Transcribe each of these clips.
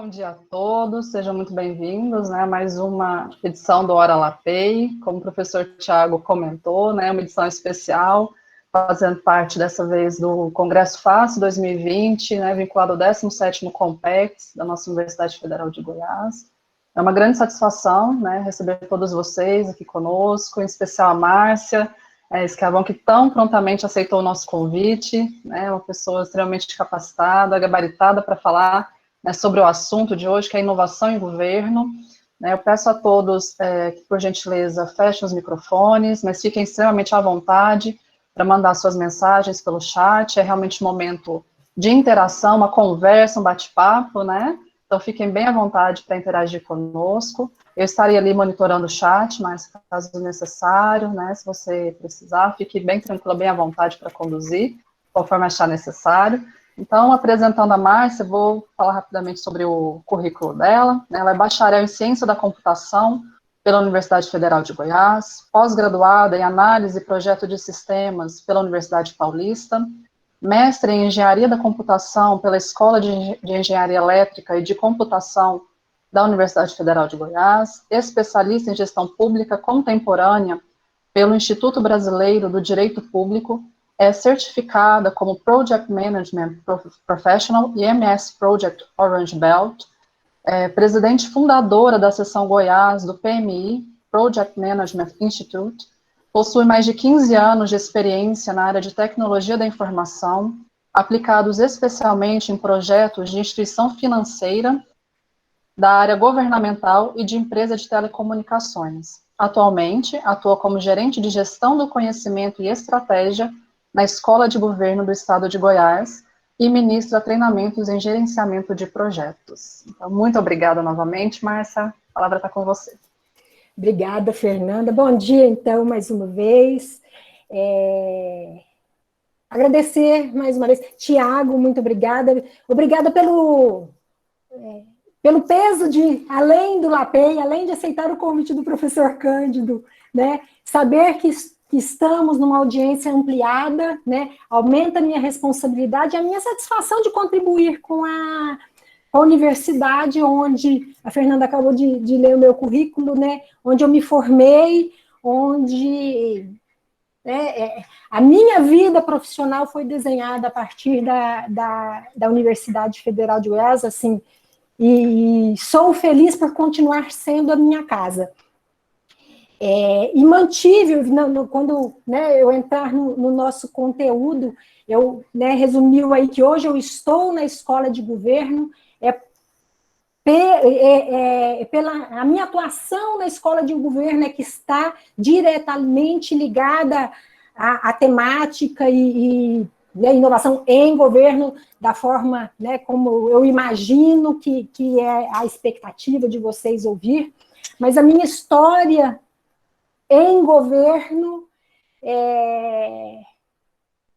Bom dia a todos, sejam muito bem-vindos, né, a mais uma edição do Hora Lapei. Como o professor Tiago comentou, né, uma edição especial, fazendo parte dessa vez do Congresso FACE 2020, né, vinculado ao 17º Compex da nossa Universidade Federal de Goiás. É uma grande satisfação, né, receber todos vocês aqui conosco, em especial a Márcia Esquiavão, que tão prontamente aceitou o nosso convite, né, uma pessoa extremamente capacitada, gabaritada para falar, né, sobre o assunto de hoje, que é inovação em governo. Né, eu peço a todos que, por gentileza, fechem os microfones, mas fiquem extremamente à vontade para mandar suas mensagens pelo chat. É realmente um momento de interação, uma conversa, um bate-papo, né? Então, fiquem bem à vontade para interagir conosco. Eu estarei ali monitorando o chat, mas caso necessário, né, se você precisar, fique bem tranquila, bem à vontade para conduzir, conforme achar necessário. Então, apresentando a Márcia, vou falar rapidamente sobre o currículo dela. Ela é bacharel em Ciência da Computação pela Universidade Federal de Goiás, pós-graduada em Análise e Projeto de Sistemas pela Universidade Paulista, mestre em Engenharia da Computação pela Escola de Engenharia Elétrica e de Computação da Universidade Federal de Goiás, especialista em Gestão Pública Contemporânea pelo Instituto Brasileiro do Direito Público, é certificada como Project Management Professional e MS Project Orange Belt, presidente fundadora da seção Goiás do PMI, Project Management Institute, possui mais de 15 anos de experiência na área de tecnologia da informação, aplicados especialmente em projetos de instituição financeira, da área governamental e de empresa de telecomunicações. Atualmente, atua como gerente de gestão do conhecimento e estratégia na Escola de Governo do Estado de Goiás e ministra treinamentos em gerenciamento de projetos. Então, muito obrigada novamente, Márcia, a palavra está com você. Obrigada, Fernanda. Bom dia, então, mais uma vez. Agradecer mais uma vez. Tiago, muito obrigada. Obrigada pelo peso de, além do LAPEI, além de aceitar o convite do professor Cândido, né, saber que estamos numa audiência ampliada, né, aumenta a minha responsabilidade e a minha satisfação de contribuir com a universidade onde a Fernanda acabou de ler o meu currículo, né, onde eu me formei, onde a minha vida profissional foi desenhada a partir da Universidade Federal de Goiás, assim, e sou feliz por continuar sendo a minha casa. E mantive, quando, né, eu entrar no nosso conteúdo, eu, né, resumiu aí que hoje eu estou na escola de governo, a minha atuação na escola de governo é que está diretamente ligada à temática e né, inovação em governo, da forma, né, como eu imagino que é a expectativa de vocês ouvir, mas a minha história em governo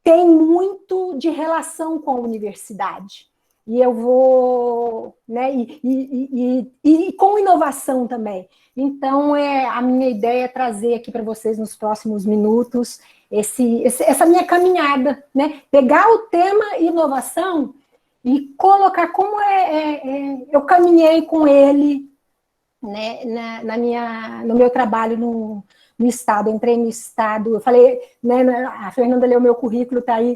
tem muito de relação com a universidade. E eu vou, né, e com inovação também. Então, a minha ideia é trazer aqui para vocês nos próximos minutos essa minha caminhada, né? Pegar o tema inovação e colocar como eu caminhei com ele, né, no meu trabalho no Estado. Eu entrei no Estado, eu falei, né, a Fernanda leu o meu currículo, está aí,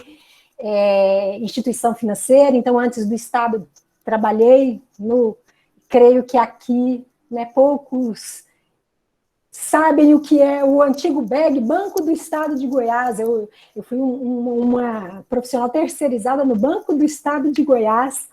instituição financeira, então antes do Estado trabalhei creio que aqui, né, poucos sabem o que é o antigo BEG, Banco do Estado de Goiás. Eu fui uma profissional terceirizada no Banco do Estado de Goiás,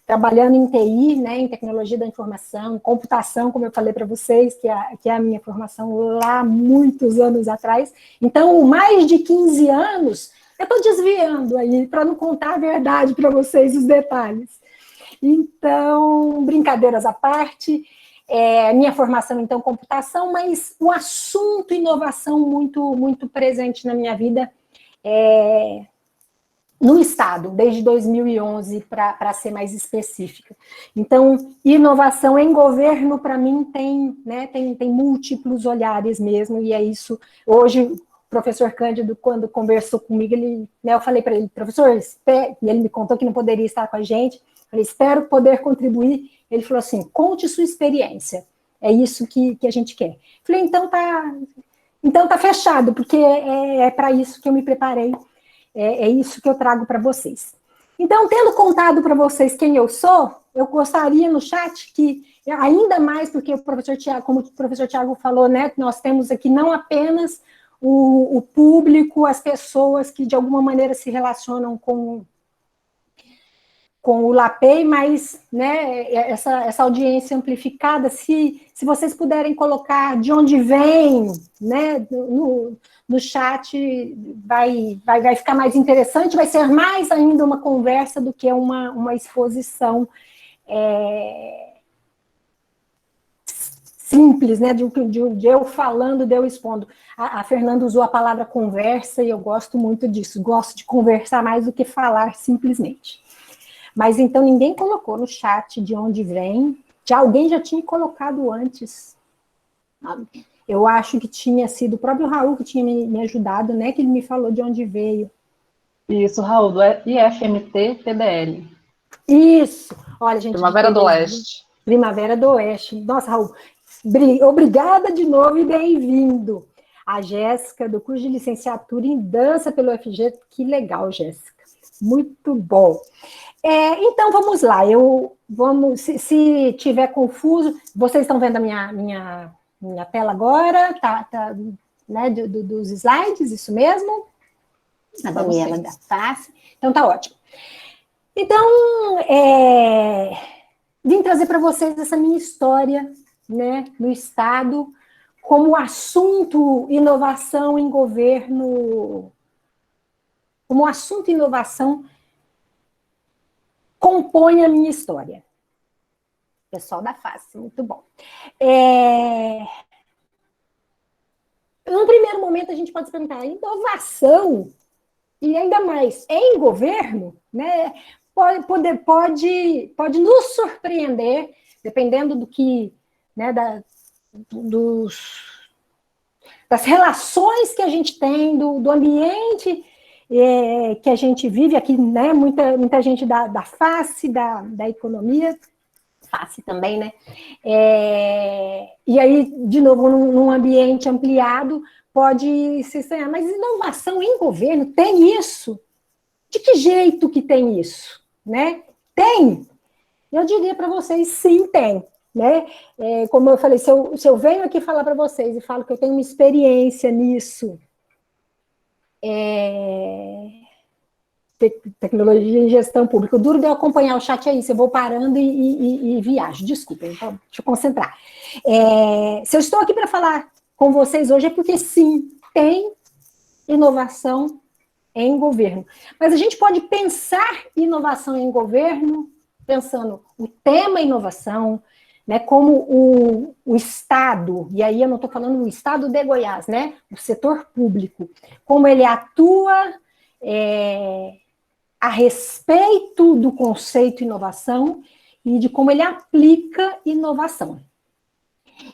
trabalhando em TI, né, em tecnologia da informação, computação, como eu falei para vocês, que é a minha formação lá muitos anos atrás. Então, mais de 15 anos, eu estou desviando aí, para não contar a verdade para vocês, os detalhes. Então, brincadeiras à parte, minha formação, então, computação, mas o assunto inovação muito, muito presente na minha vida no Estado, desde 2011, para ser mais específica. Então, inovação em governo, para mim, tem múltiplos olhares mesmo, e é isso. Hoje, o professor Cândido, quando conversou comigo, eu falei para ele, professor, e ele me contou que não poderia estar com a gente, eu falei, espero poder contribuir Ele falou assim, conte sua experiência. É isso que a gente quer. Falei, então tá fechado, porque é para isso que eu me preparei, é isso que eu trago para vocês. Então, tendo contado para vocês quem eu sou, eu gostaria no chat que, ainda mais porque o professor Tiago, como o professor Tiago falou, né, nós temos aqui não apenas o público, as pessoas que de alguma maneira se relacionam com o LAPEI, mas, né, essa audiência amplificada, se vocês puderem colocar de onde vem, né, no chat, vai ficar mais interessante, vai ser mais ainda uma conversa do que uma exposição simples, né, de eu falando, de eu expondo. A Fernanda usou a palavra conversa, e eu gosto muito disso, gosto de conversar mais do que falar simplesmente. Mas então ninguém colocou no chat de onde vem. Alguém já tinha colocado antes. Eu acho que tinha sido o próprio Raul que tinha me ajudado, né? Que ele me falou de onde veio. Isso, Raul, do IFMT-PDL. Isso. Olha, gente. Primavera do Oeste. Primavera do Oeste. Nossa, Raul, obrigada de novo e bem-vindo. A Jéssica, do curso de licenciatura em dança pelo UFG. Que legal, Jéssica. Muito bom. Então, vamos lá. Se tiver confuso, vocês estão vendo a minha tela agora? Tá, né, dos slides, isso mesmo? A Daniela da face. Então, tá ótimo. Então, vim trazer para vocês essa minha história, né, no Estado, como assunto inovação em governo, como assunto inovação compõe a minha história. Pessoal da face, muito bom. Num primeiro momento, a gente pode se perguntar, inovação, e ainda mais em governo, né, pode nos surpreender, dependendo do que, né, das relações que a gente tem, do ambiente que a gente vive aqui, né? Muita gente da face, da economia, face também, né? E aí, de novo, num ambiente ampliado, pode se estranhar. Mas inovação em governo tem isso? De que jeito que tem isso? Né? Tem? Eu diria para vocês, sim, tem. Né? Como eu falei, se eu venho aqui falar para vocês e falo que eu tenho uma experiência nisso, tecnologia e gestão pública. O duro de eu acompanhar o chat é isso, eu vou parando e viajo. Desculpa, então, deixa eu concentrar. Se eu estou aqui para falar com vocês hoje é porque, sim, tem inovação em governo. Mas a gente pode pensar inovação em governo pensando o tema inovação, né, como o Estado, e aí eu não estou falando do Estado de Goiás, né, o setor público, como ele atua a respeito do conceito inovação e de como ele aplica inovação.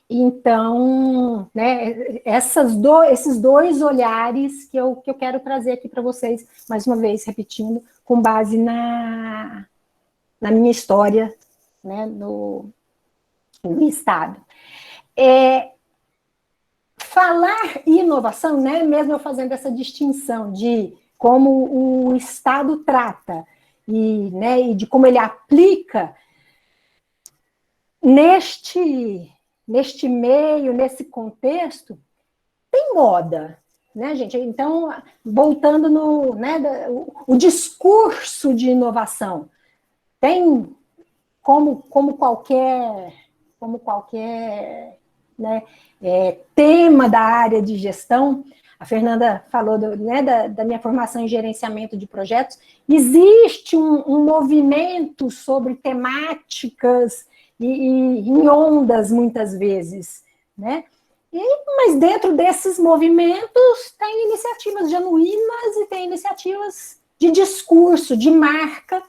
Então, né, esses dois olhares que eu quero trazer aqui para vocês, mais uma vez, repetindo, com base na minha história, né, no Estado. Falar inovação, né, mesmo eu fazendo essa distinção de como o Estado trata né, e de como ele aplica neste meio, nesse contexto, tem moda, né, gente? Então, voltando o discurso de inovação, tem como qualquer né, tema da área de gestão. A Fernanda falou da minha formação em gerenciamento de projetos. Existe um movimento sobre temáticas e em ondas, muitas vezes, né? Mas dentro desses movimentos tem iniciativas genuínas e tem iniciativas de discurso, de marca,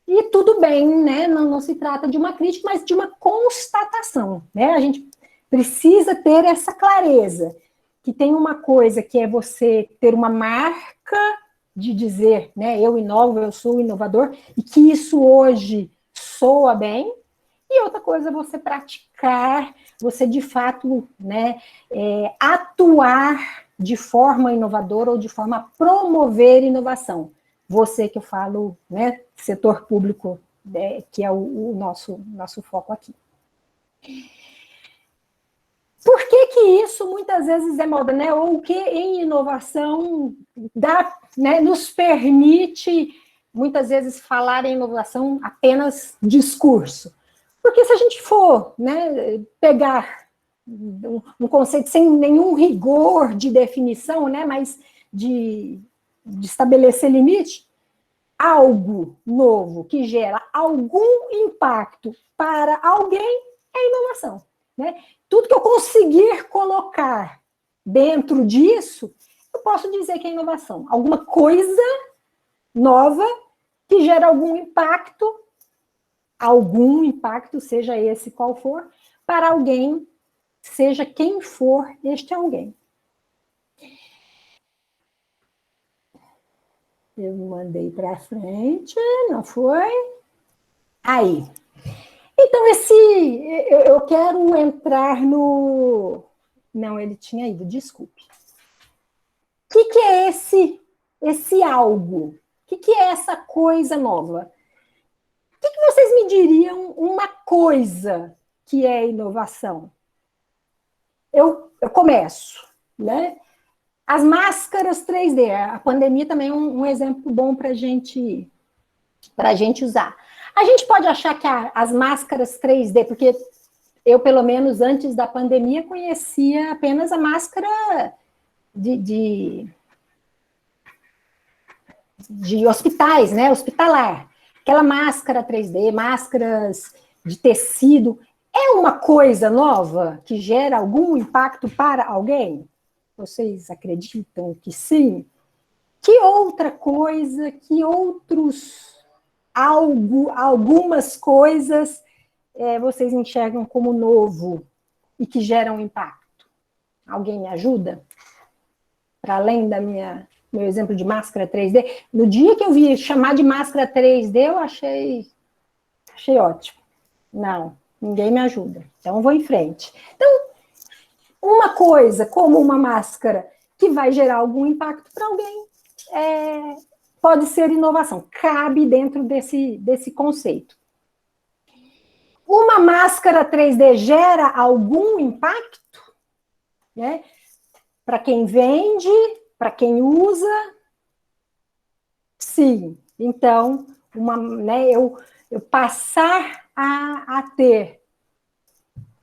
e tudo bem, né? Não se trata de uma crítica, mas de uma constatação, né? A gente precisa ter essa clareza, que tem uma coisa que é você ter uma marca de dizer, né, eu inovo, eu sou inovador, e que isso hoje soa bem, e outra coisa é você praticar, você de fato, né, atuar de forma inovadora ou de forma a promover inovação. Você que eu falo, né, setor público, que é o nosso foco aqui. Por que isso muitas vezes é moda, né? Ou o que em inovação dá, né, nos permite, muitas vezes, falar em inovação apenas discurso? Porque se a gente for, né, pegar um conceito sem nenhum rigor de definição, né, mas de estabelecer limite, algo novo que gera algum impacto para alguém é inovação, né? Tudo que eu conseguir colocar dentro disso, eu posso dizer que é inovação. Alguma coisa nova que gera algum impacto, seja esse qual for, para alguém, seja quem for este alguém. Eu mandei para frente, não foi? Aí. Então, eu quero entrar no... Não, ele tinha ido, desculpe. O que é esse algo? O que é essa coisa nova? O que vocês me diriam uma coisa que é inovação? Eu começo, né? As máscaras 3D, a pandemia também é um exemplo bom para a gente usar. A gente pode achar que as máscaras 3D, porque eu, pelo menos antes da pandemia, conhecia apenas a máscara de hospitais, né? Hospitalar. Aquela máscara 3D, máscaras de tecido, é uma coisa nova que gera algum impacto para alguém? Vocês acreditam que sim? Que outra coisa, que outros algumas coisas vocês enxergam como novo e que geram impacto? Alguém me ajuda? Para além da meu exemplo de máscara 3D, no dia que eu vi chamar de máscara 3D, eu achei ótimo. Não, ninguém me ajuda. Então, eu vou em frente. Então, uma coisa como uma máscara que vai gerar algum impacto para alguém pode ser inovação, cabe dentro desse conceito. Uma máscara 3D gera algum impacto, né? Para quem vende, para quem usa, sim. Então, eu passar a ter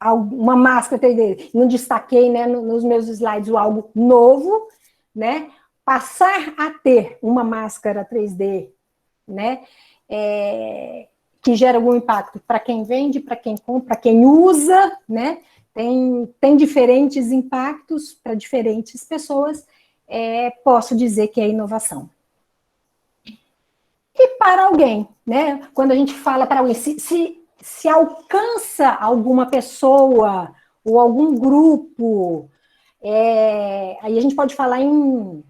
uma máscara 3D, não destaquei, né, nos meus slides algo novo, né? Passar a ter uma máscara 3D, né? Que gera algum impacto para quem vende, para quem compra, para quem usa, né? Tem diferentes impactos para diferentes pessoas, posso dizer que é inovação. E para alguém, né? Quando a gente fala para alguém, se alcança alguma pessoa ou algum grupo, aí a gente pode falar em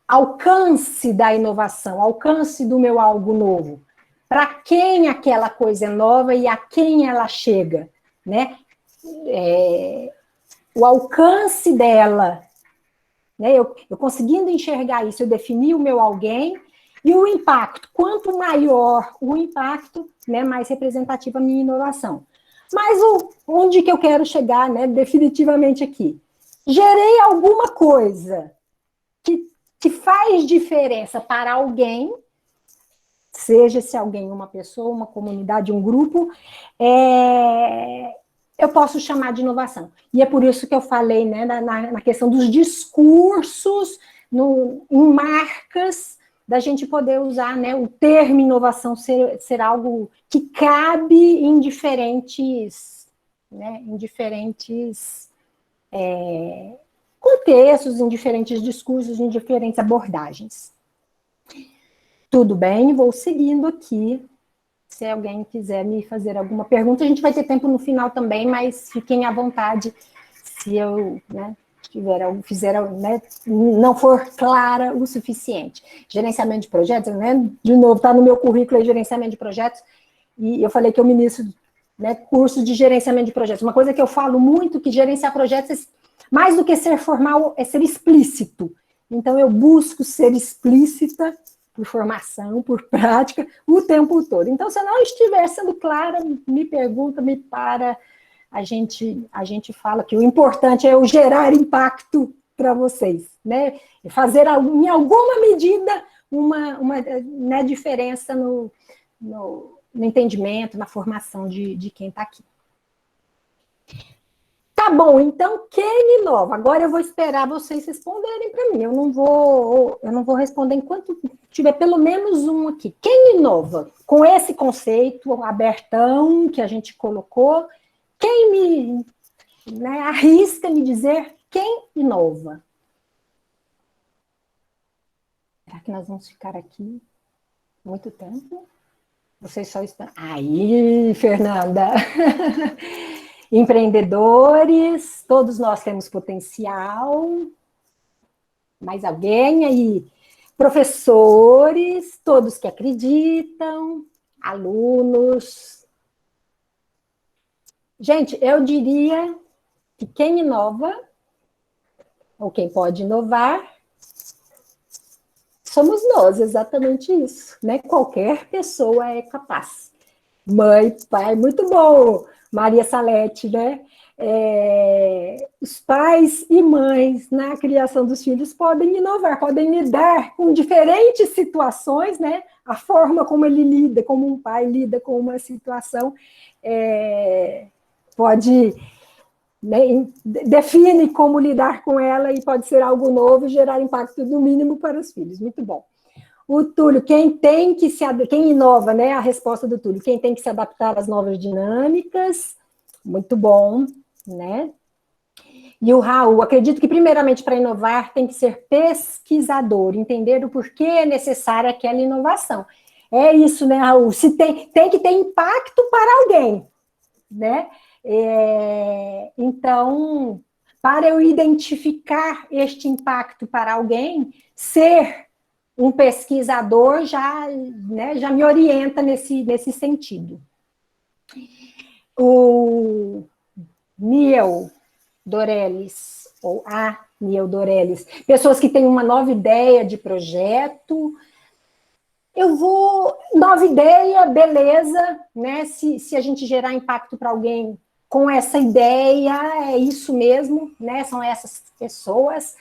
alcance da inovação, alcance do meu algo novo. Para quem aquela coisa é nova e a quem ela chega, né? O alcance dela, né? Eu conseguindo enxergar isso, eu defini o meu alguém e o impacto. Quanto maior o impacto, né, mais representativa a minha inovação. Mas onde que eu quero chegar, né, definitivamente aqui? Gerei alguma coisa que faz diferença para alguém, seja esse alguém uma pessoa, uma comunidade, um grupo, eu posso chamar de inovação. E é por isso que eu falei, né, na questão dos discursos, em marcas, da gente poder usar, né, o termo inovação ser algo que cabe em diferentes, né, contextos, em diferentes discursos, em diferentes abordagens. Tudo bem, vou seguindo aqui. Se alguém quiser me fazer alguma pergunta, a gente vai ter tempo no final também, mas fiquem à vontade se eu, né, né, não for clara o suficiente. Gerenciamento de projetos, né, de novo, está no meu currículo aí, gerenciamento de projetos. e eu falei que eu ministro, né, curso de gerenciamento de projetos. Uma coisa que eu falo muito, que gerenciar projetos, mais do que ser formal, é ser explícito. Então, eu busco ser explícita por formação, por prática, o tempo todo. Então, se eu não estiver sendo clara, me pergunta, me para, a gente fala que o importante é eu gerar impacto para vocês, né? Fazer, em alguma medida, uma né, diferença no entendimento, na formação de quem está aqui. Tá bom, então quem inova? Agora eu vou esperar vocês responderem para mim. Eu não vou responder enquanto tiver pelo menos um aqui. Quem inova? Com esse conceito abertão que a gente colocou, quem me, né, arrisca me dizer quem inova? Será que nós vamos ficar aqui muito tempo? Vocês só estão... Aí, Fernanda! Empreendedores, todos nós temos potencial. Mais alguém aí? Professores, todos que acreditam. Alunos. Gente, eu diria que quem inova, ou quem pode inovar, somos nós, exatamente isso, né? Qualquer pessoa é capaz. Mãe, pai, muito bom, Maria Salete, né? Os pais e mães na criação dos filhos podem inovar, podem lidar com diferentes situações, né? A forma como ele lida, como um pai lida com uma situação, pode... Né, define como lidar com ela e pode ser algo novo e gerar impacto no mínimo para os filhos. Muito bom. O Túlio, quem inova, né? A resposta do Túlio, quem tem que se adaptar às novas dinâmicas. Muito bom, né? E o Raul, acredito que primeiramente para inovar tem que ser pesquisador, entender o porquê é necessária aquela inovação. É isso, né, Raul? Se tem que ter impacto para alguém, né? Então, para eu identificar este impacto para alguém, ser um pesquisador já me orienta nesse sentido. O Niel Dorelles, ou a Niel Dorelles, pessoas que têm uma nova ideia de projeto. Nova ideia, beleza, né? Se a gente gerar impacto para alguém com essa ideia, é isso mesmo, né? São essas pessoas.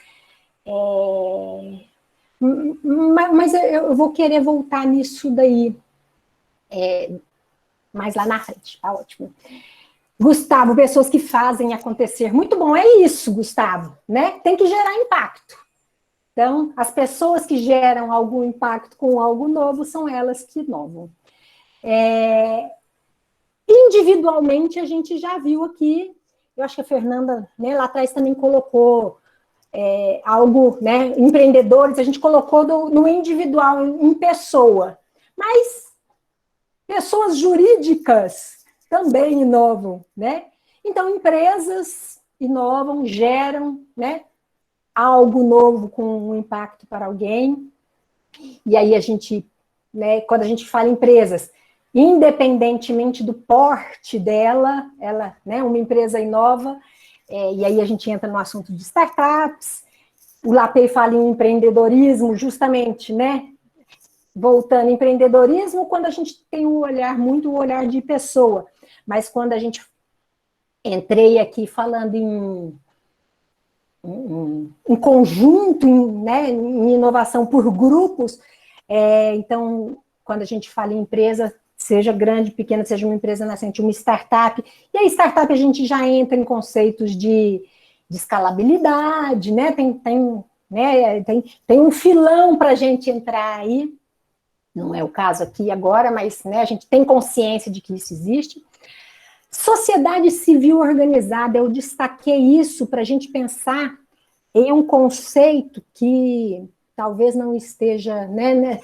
Mas eu vou querer voltar nisso daí mais lá na frente, tá ótimo. Gustavo, pessoas que fazem acontecer. Muito bom, é isso, Gustavo, né? Tem que gerar impacto. Então, as pessoas que geram algum impacto com algo novo são elas que inovam. Individualmente, a gente já viu aqui, eu acho que a Fernanda, né, lá atrás também colocou algo, né, empreendedores, a gente colocou no individual, em pessoa. Mas pessoas jurídicas também inovam, né? Então, empresas inovam, geram, né, algo novo com um impacto para alguém. E aí a gente, né, quando a gente fala em empresas, independentemente do porte dela, ela, né, uma empresa inova, e aí a gente entra no assunto de startups. O Lapey fala em empreendedorismo, justamente, né? Voltando, empreendedorismo, quando a gente tem um olhar, muito o olhar de pessoa, mas quando a gente entrei aqui falando em conjunto, né, em inovação por grupos, então, quando a gente fala em empresa, seja grande, pequena, seja uma empresa nascente, uma startup, e a startup a gente já entra em conceitos de escalabilidade, né, tem um filão para a gente entrar aí, não é o caso aqui agora, mas, né, a gente tem consciência de que isso existe. Sociedade civil organizada, eu destaquei isso para a gente pensar em um conceito que talvez não esteja, né,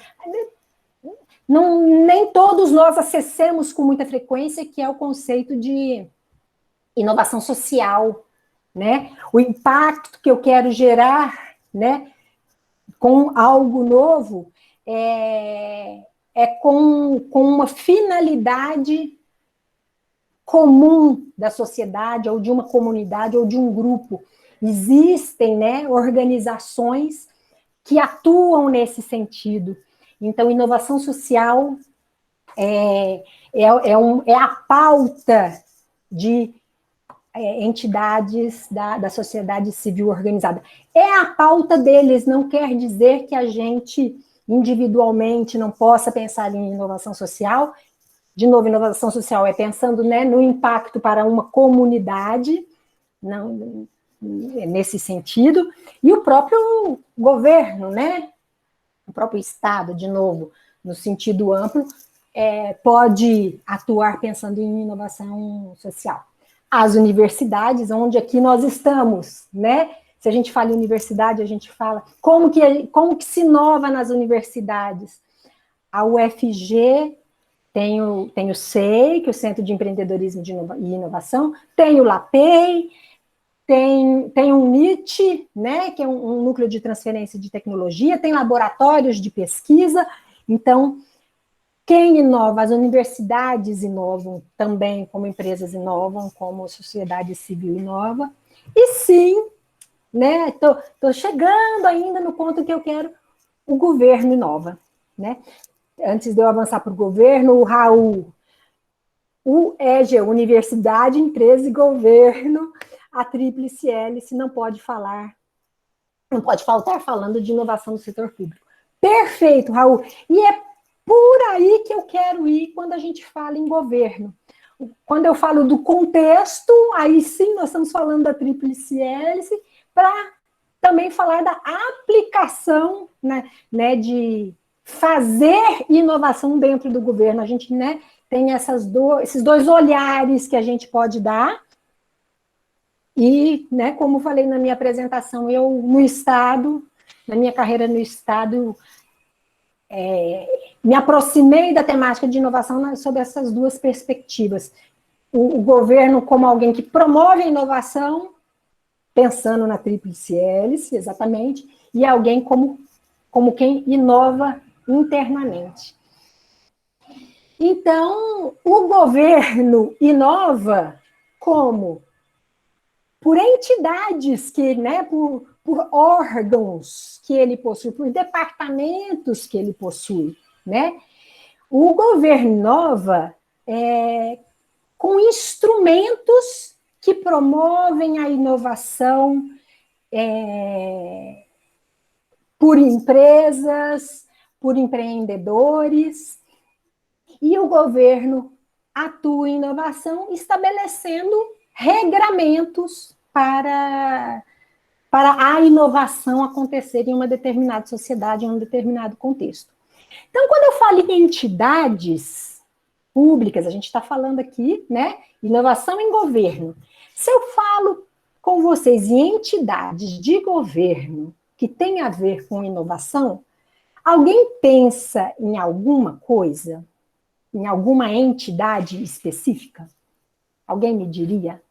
nem todos nós acessemos com muita frequência, que é o conceito de inovação social, né? O impacto que eu quero gerar, né, com algo novo, com uma finalidade comum da sociedade, ou de uma comunidade, ou de um grupo. Existem, né, organizações que atuam nesse sentido. Então, inovação social é a pauta de entidades da sociedade civil organizada. É a pauta deles, não quer dizer que a gente individualmente não possa pensar em inovação social. De novo, inovação social é pensando, né, no impacto para uma comunidade, não, nesse sentido, e o próprio governo, né, o próprio Estado, de novo, no sentido amplo, pode atuar pensando em inovação social. As universidades, onde aqui nós estamos, né? Se a gente fala em universidade, a gente fala como que se inova nas universidades. A UFG tem o SEI, que é o Centro de Empreendedorismo e Inovação, tem o LAPEI, tem o NIT, né, que é um núcleo de transferência de tecnologia, tem laboratórios de pesquisa. Então, quem inova? As universidades inovam também, como empresas inovam, como a sociedade civil inova. E sim, né, tô chegando ainda no ponto que eu quero, o governo inova, né? Antes de eu avançar para o governo, o Raul, o EGE, Universidade, Empresa e Governo, a Tríplice Hélice não pode faltar falando de inovação no setor público. Perfeito, Raul. E é por aí que eu quero ir quando a gente fala em governo. Quando eu falo do contexto, aí sim nós estamos falando da Tríplice Hélice, para também falar da aplicação, né, de fazer inovação dentro do governo. A gente, né, tem esses dois olhares que a gente pode dar. E, né, como falei na minha apresentação, eu no Estado, na minha carreira no Estado, me aproximei da temática de inovação sob essas duas perspectivas. O governo como alguém que promove a inovação, pensando na Tríplice Hélice, exatamente, e alguém como quem inova internamente. Então, o governo inova como? Por entidades que, né, por órgãos que ele possui, por departamentos que ele possui, né? O governo inova com instrumentos que promovem a inovação por empresas, por empreendedores, e o governo atua em inovação estabelecendo regramentos para a inovação acontecer em uma determinada sociedade, em um determinado contexto. Então, quando eu falo em entidades públicas, a gente está falando aqui, né, inovação em governo. Se eu falo com vocês em entidades de governo que tem a ver com inovação, alguém pensa em alguma coisa? Em alguma entidade específica? Alguém me diria?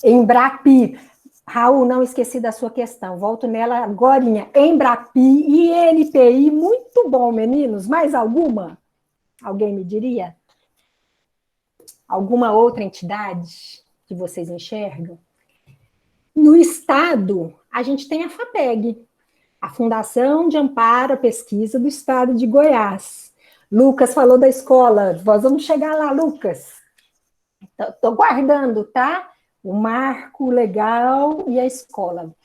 Embrapi. Raul, não esqueci da sua questão. Volto nela agorinha. Embrapi, INPI, muito bom, meninos. Mais alguma? Alguém me diria? Alguma outra entidade que vocês enxergam? No Estado, a gente tem a FAPEG, a Fundação de Amparo à Pesquisa do Estado de Goiás. Lucas falou da escola. Nós vamos chegar lá, Lucas. Estou guardando, tá? O marco legal e a escola.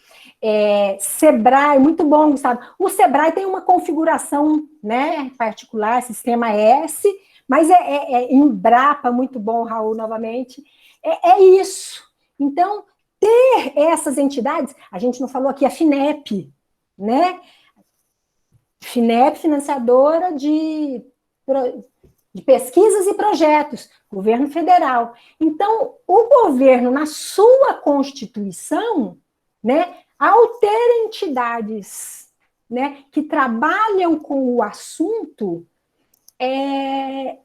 Sebrae, muito bom, Gustavo. O Sebrae tem uma configuração, né, particular, sistema S, mas Embrapa, muito bom, Raul, novamente. Isso. Então, ter essas entidades, a gente não falou aqui a FINEP, né? FINEP, financiadora de pesquisas e projetos, governo federal. Então, o governo, na sua Constituição, né, ao ter entidades, né, que trabalham com o assunto, é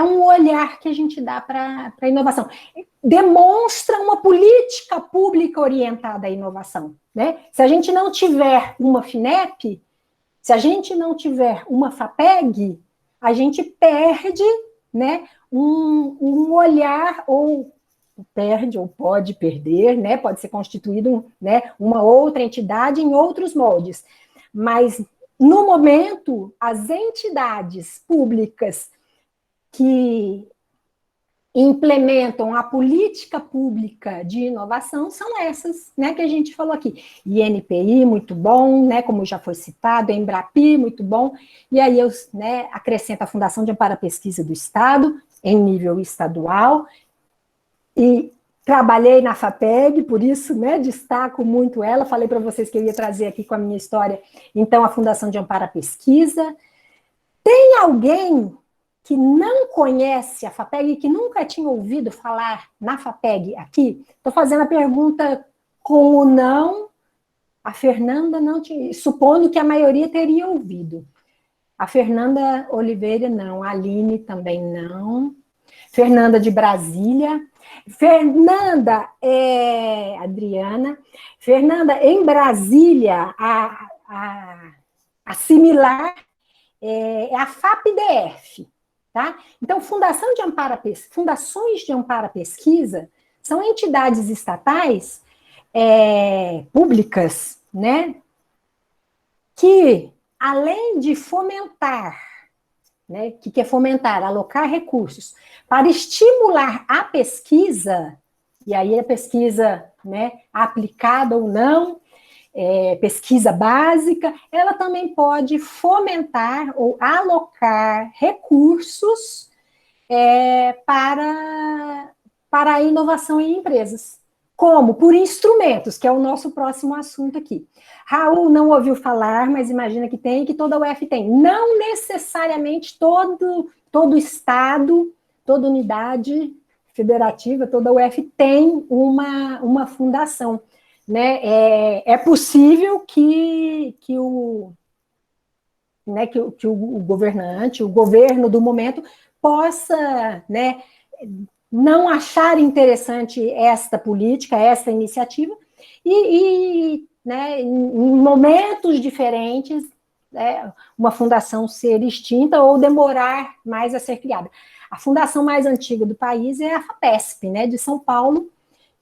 um olhar que a gente dá para a inovação. Demonstra uma política pública orientada à inovação, né? Se a gente não tiver uma FINEP, Se a gente não tiver uma FAPEG, a gente perde, né, um olhar, ou perde, ou pode perder, né, pode ser constituído, né, uma outra entidade em outros moldes. Mas, no momento, as entidades públicas que implementam a política pública de inovação são essas, né, que a gente falou aqui. INPI, muito bom, né, como já foi citado, Embrapi, muito bom, e aí eu, né, acrescento a Fundação de Amparo à Pesquisa do Estado, em nível estadual, e trabalhei na FAPEG, por isso, né, destaco muito ela, falei para vocês que eu ia trazer aqui com a minha história, então, a Fundação de Amparo à Pesquisa. Tem alguém que não conhece a FAPEG e que nunca tinha ouvido falar na FAPEG aqui? Estou fazendo a pergunta com o não, a Fernanda não tinha, supondo que a maioria teria ouvido. A Fernanda Oliveira não, a Aline também não. Fernanda de Brasília. Fernanda, Adriana. Fernanda, em Brasília, a similar é a FAPDF, tá? Então, fundações de amparo à pesquisa são entidades estatais públicas, né, que, além de fomentar, né, que é fomentar, alocar recursos para estimular a pesquisa, e aí a pesquisa, né, aplicada ou não, pesquisa básica, ela também pode fomentar ou alocar recursos para a inovação em empresas. Como? Por instrumentos, que é o nosso próximo assunto aqui. Raul não ouviu falar, mas imagina que tem, que toda UF tem. Não necessariamente todo estado, toda unidade federativa, toda UF tem uma fundação. Né? É possível que o governante, o governo do momento, possa, né, não achar interessante esta política, esta iniciativa, né, em momentos diferentes, né, uma fundação ser extinta ou demorar mais a ser criada. A fundação mais antiga do país é a FAPESP, né, de São Paulo,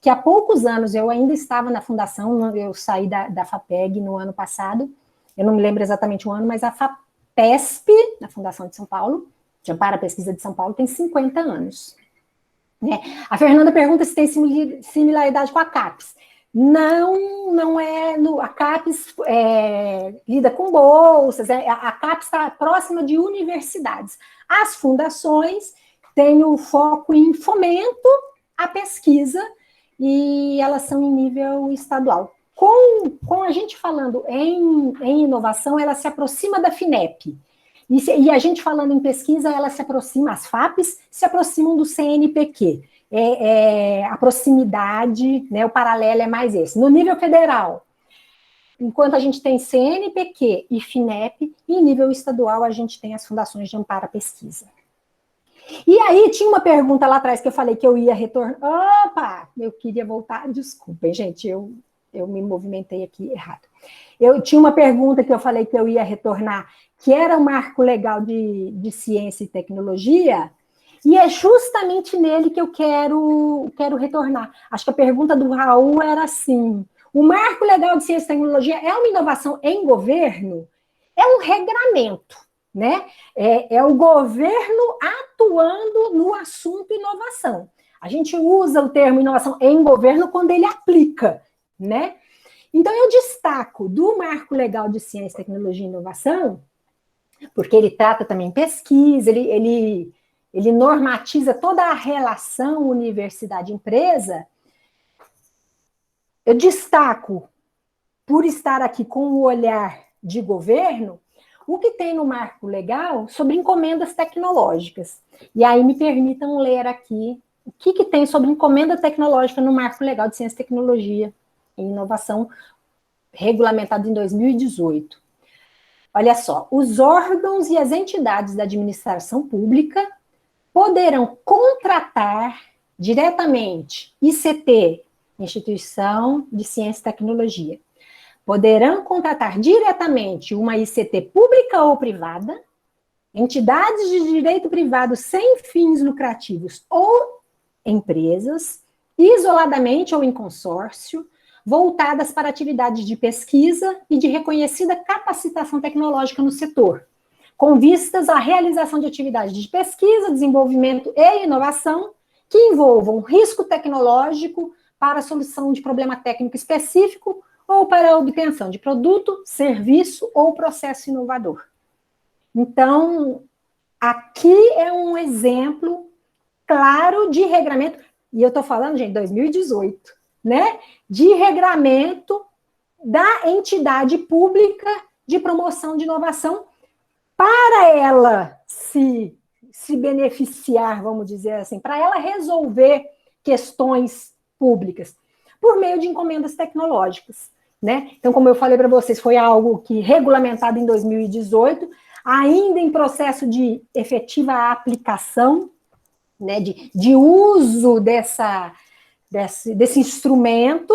que há poucos anos eu ainda estava na fundação, eu saí da FAPEG no ano passado, eu não me lembro exatamente o ano, mas a FAPESP, na Fundação de São Paulo, de Amparo à Pesquisa de São Paulo, tem 50 anos. Né? A Fernanda pergunta se tem similaridade com a CAPES. Não é. A CAPES lida com bolsas, a CAPES está próxima de universidades. As fundações têm o foco em fomento à pesquisa, e elas são em nível estadual. Com a gente falando em inovação, ela se aproxima da FINEP. E a gente falando em pesquisa, ela se aproxima, as FAPs se aproximam do CNPq. A proximidade, né, o paralelo é mais esse. No nível federal, enquanto a gente tem CNPq e FINEP, e em nível estadual a gente tem as fundações de amparo à pesquisa. E aí, tinha uma pergunta lá atrás que eu falei que eu ia retornar. Opa, eu queria voltar. Desculpem, gente, eu me movimentei aqui errado. Eu tinha uma pergunta que eu falei que eu ia retornar, que era o marco legal de ciência e tecnologia, e é justamente nele que eu quero retornar. Acho que a pergunta do Raul era assim: o marco legal de ciência e tecnologia é uma inovação em governo? É um regramento. Né? É o governo atuando no assunto inovação. A gente usa o termo inovação em governo quando ele aplica, né? Então, eu destaco do Marco Legal de Ciência, Tecnologia e Inovação, porque ele trata também pesquisa, ele normatiza toda a relação universidade-empresa. Eu destaco, por estar aqui com o olhar de governo, o que tem no marco legal sobre encomendas tecnológicas. E aí me permitam ler aqui o que tem sobre encomenda tecnológica no marco legal de ciência, tecnologia e inovação, regulamentado em 2018. Olha só, os órgãos e as entidades da administração pública poderão contratar diretamente ICT, Instituição de Ciência e Tecnologia, poderão contratar diretamente uma ICT pública ou privada, entidades de direito privado sem fins lucrativos ou empresas, isoladamente ou em consórcio, voltadas para atividades de pesquisa e de reconhecida capacitação tecnológica no setor, com vistas à realização de atividades de pesquisa, desenvolvimento e inovação que envolvam risco tecnológico para a solução de problema técnico específico ou para a obtenção de produto, serviço ou processo inovador. Então, aqui é um exemplo claro de regramento, e eu estou falando, gente, 2018, né? De regramento da entidade pública de promoção de inovação para ela se beneficiar, vamos dizer assim, para ela resolver questões públicas por meio de encomendas tecnológicas, né? Então, como eu falei para vocês, foi algo que regulamentado em 2018, ainda em processo de efetiva aplicação, né, de uso desse instrumento.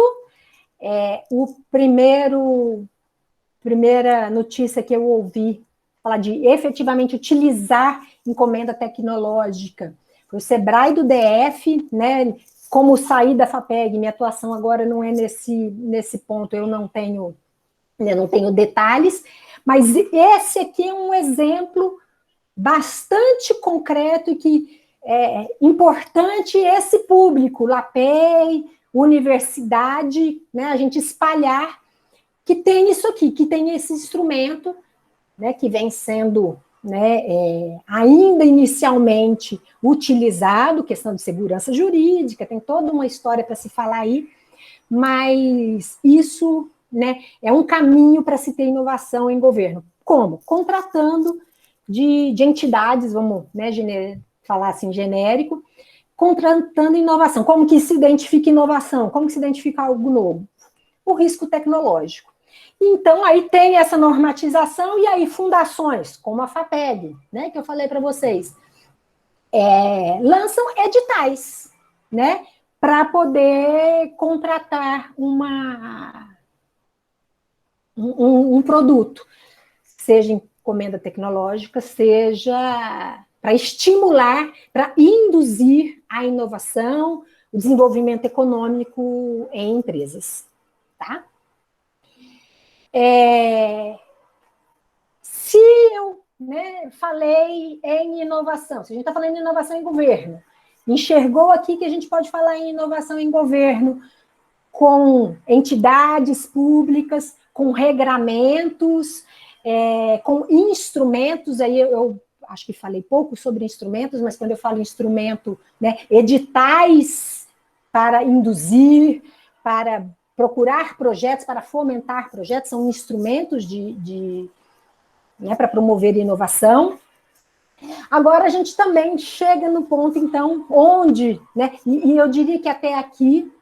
Primeira notícia que eu ouvi falar de efetivamente utilizar encomenda tecnológica foi o Sebrae do DF, né? Como sair da FAPEG, minha atuação agora não é nesse ponto, eu não tenho detalhes, mas esse aqui é um exemplo bastante concreto e que é importante esse público, LAPEI, universidade, né, a gente espalhar que tem isso aqui, que tem esse instrumento, né, que vem sendo, né, ainda inicialmente utilizado, questão de segurança jurídica, tem toda uma história para se falar aí, mas isso, né, é um caminho para se ter inovação em governo. Como? Contratando de entidades, vamos, né, falar assim, genérico, contratando inovação. Como que se identifica inovação? Como que se identifica algo novo? O risco tecnológico. Então, aí tem essa normatização e aí fundações, como a FAPEG, né, que eu falei para vocês, lançam editais, né, para poder contratar um produto, seja encomenda tecnológica, seja para estimular, para induzir a inovação, o desenvolvimento econômico em empresas, tá? Se eu, né, falei em inovação, se a gente está falando em inovação em governo, enxergou aqui que a gente pode falar em inovação em governo com entidades públicas, com regramentos, com instrumentos, aí eu acho que falei pouco sobre instrumentos, mas quando eu falo instrumento, né, editais para induzir, para procurar projetos, para fomentar projetos, são instrumentos né, para promover inovação. Agora a gente também chega no ponto, então, onde, né, e eu diria que até aqui,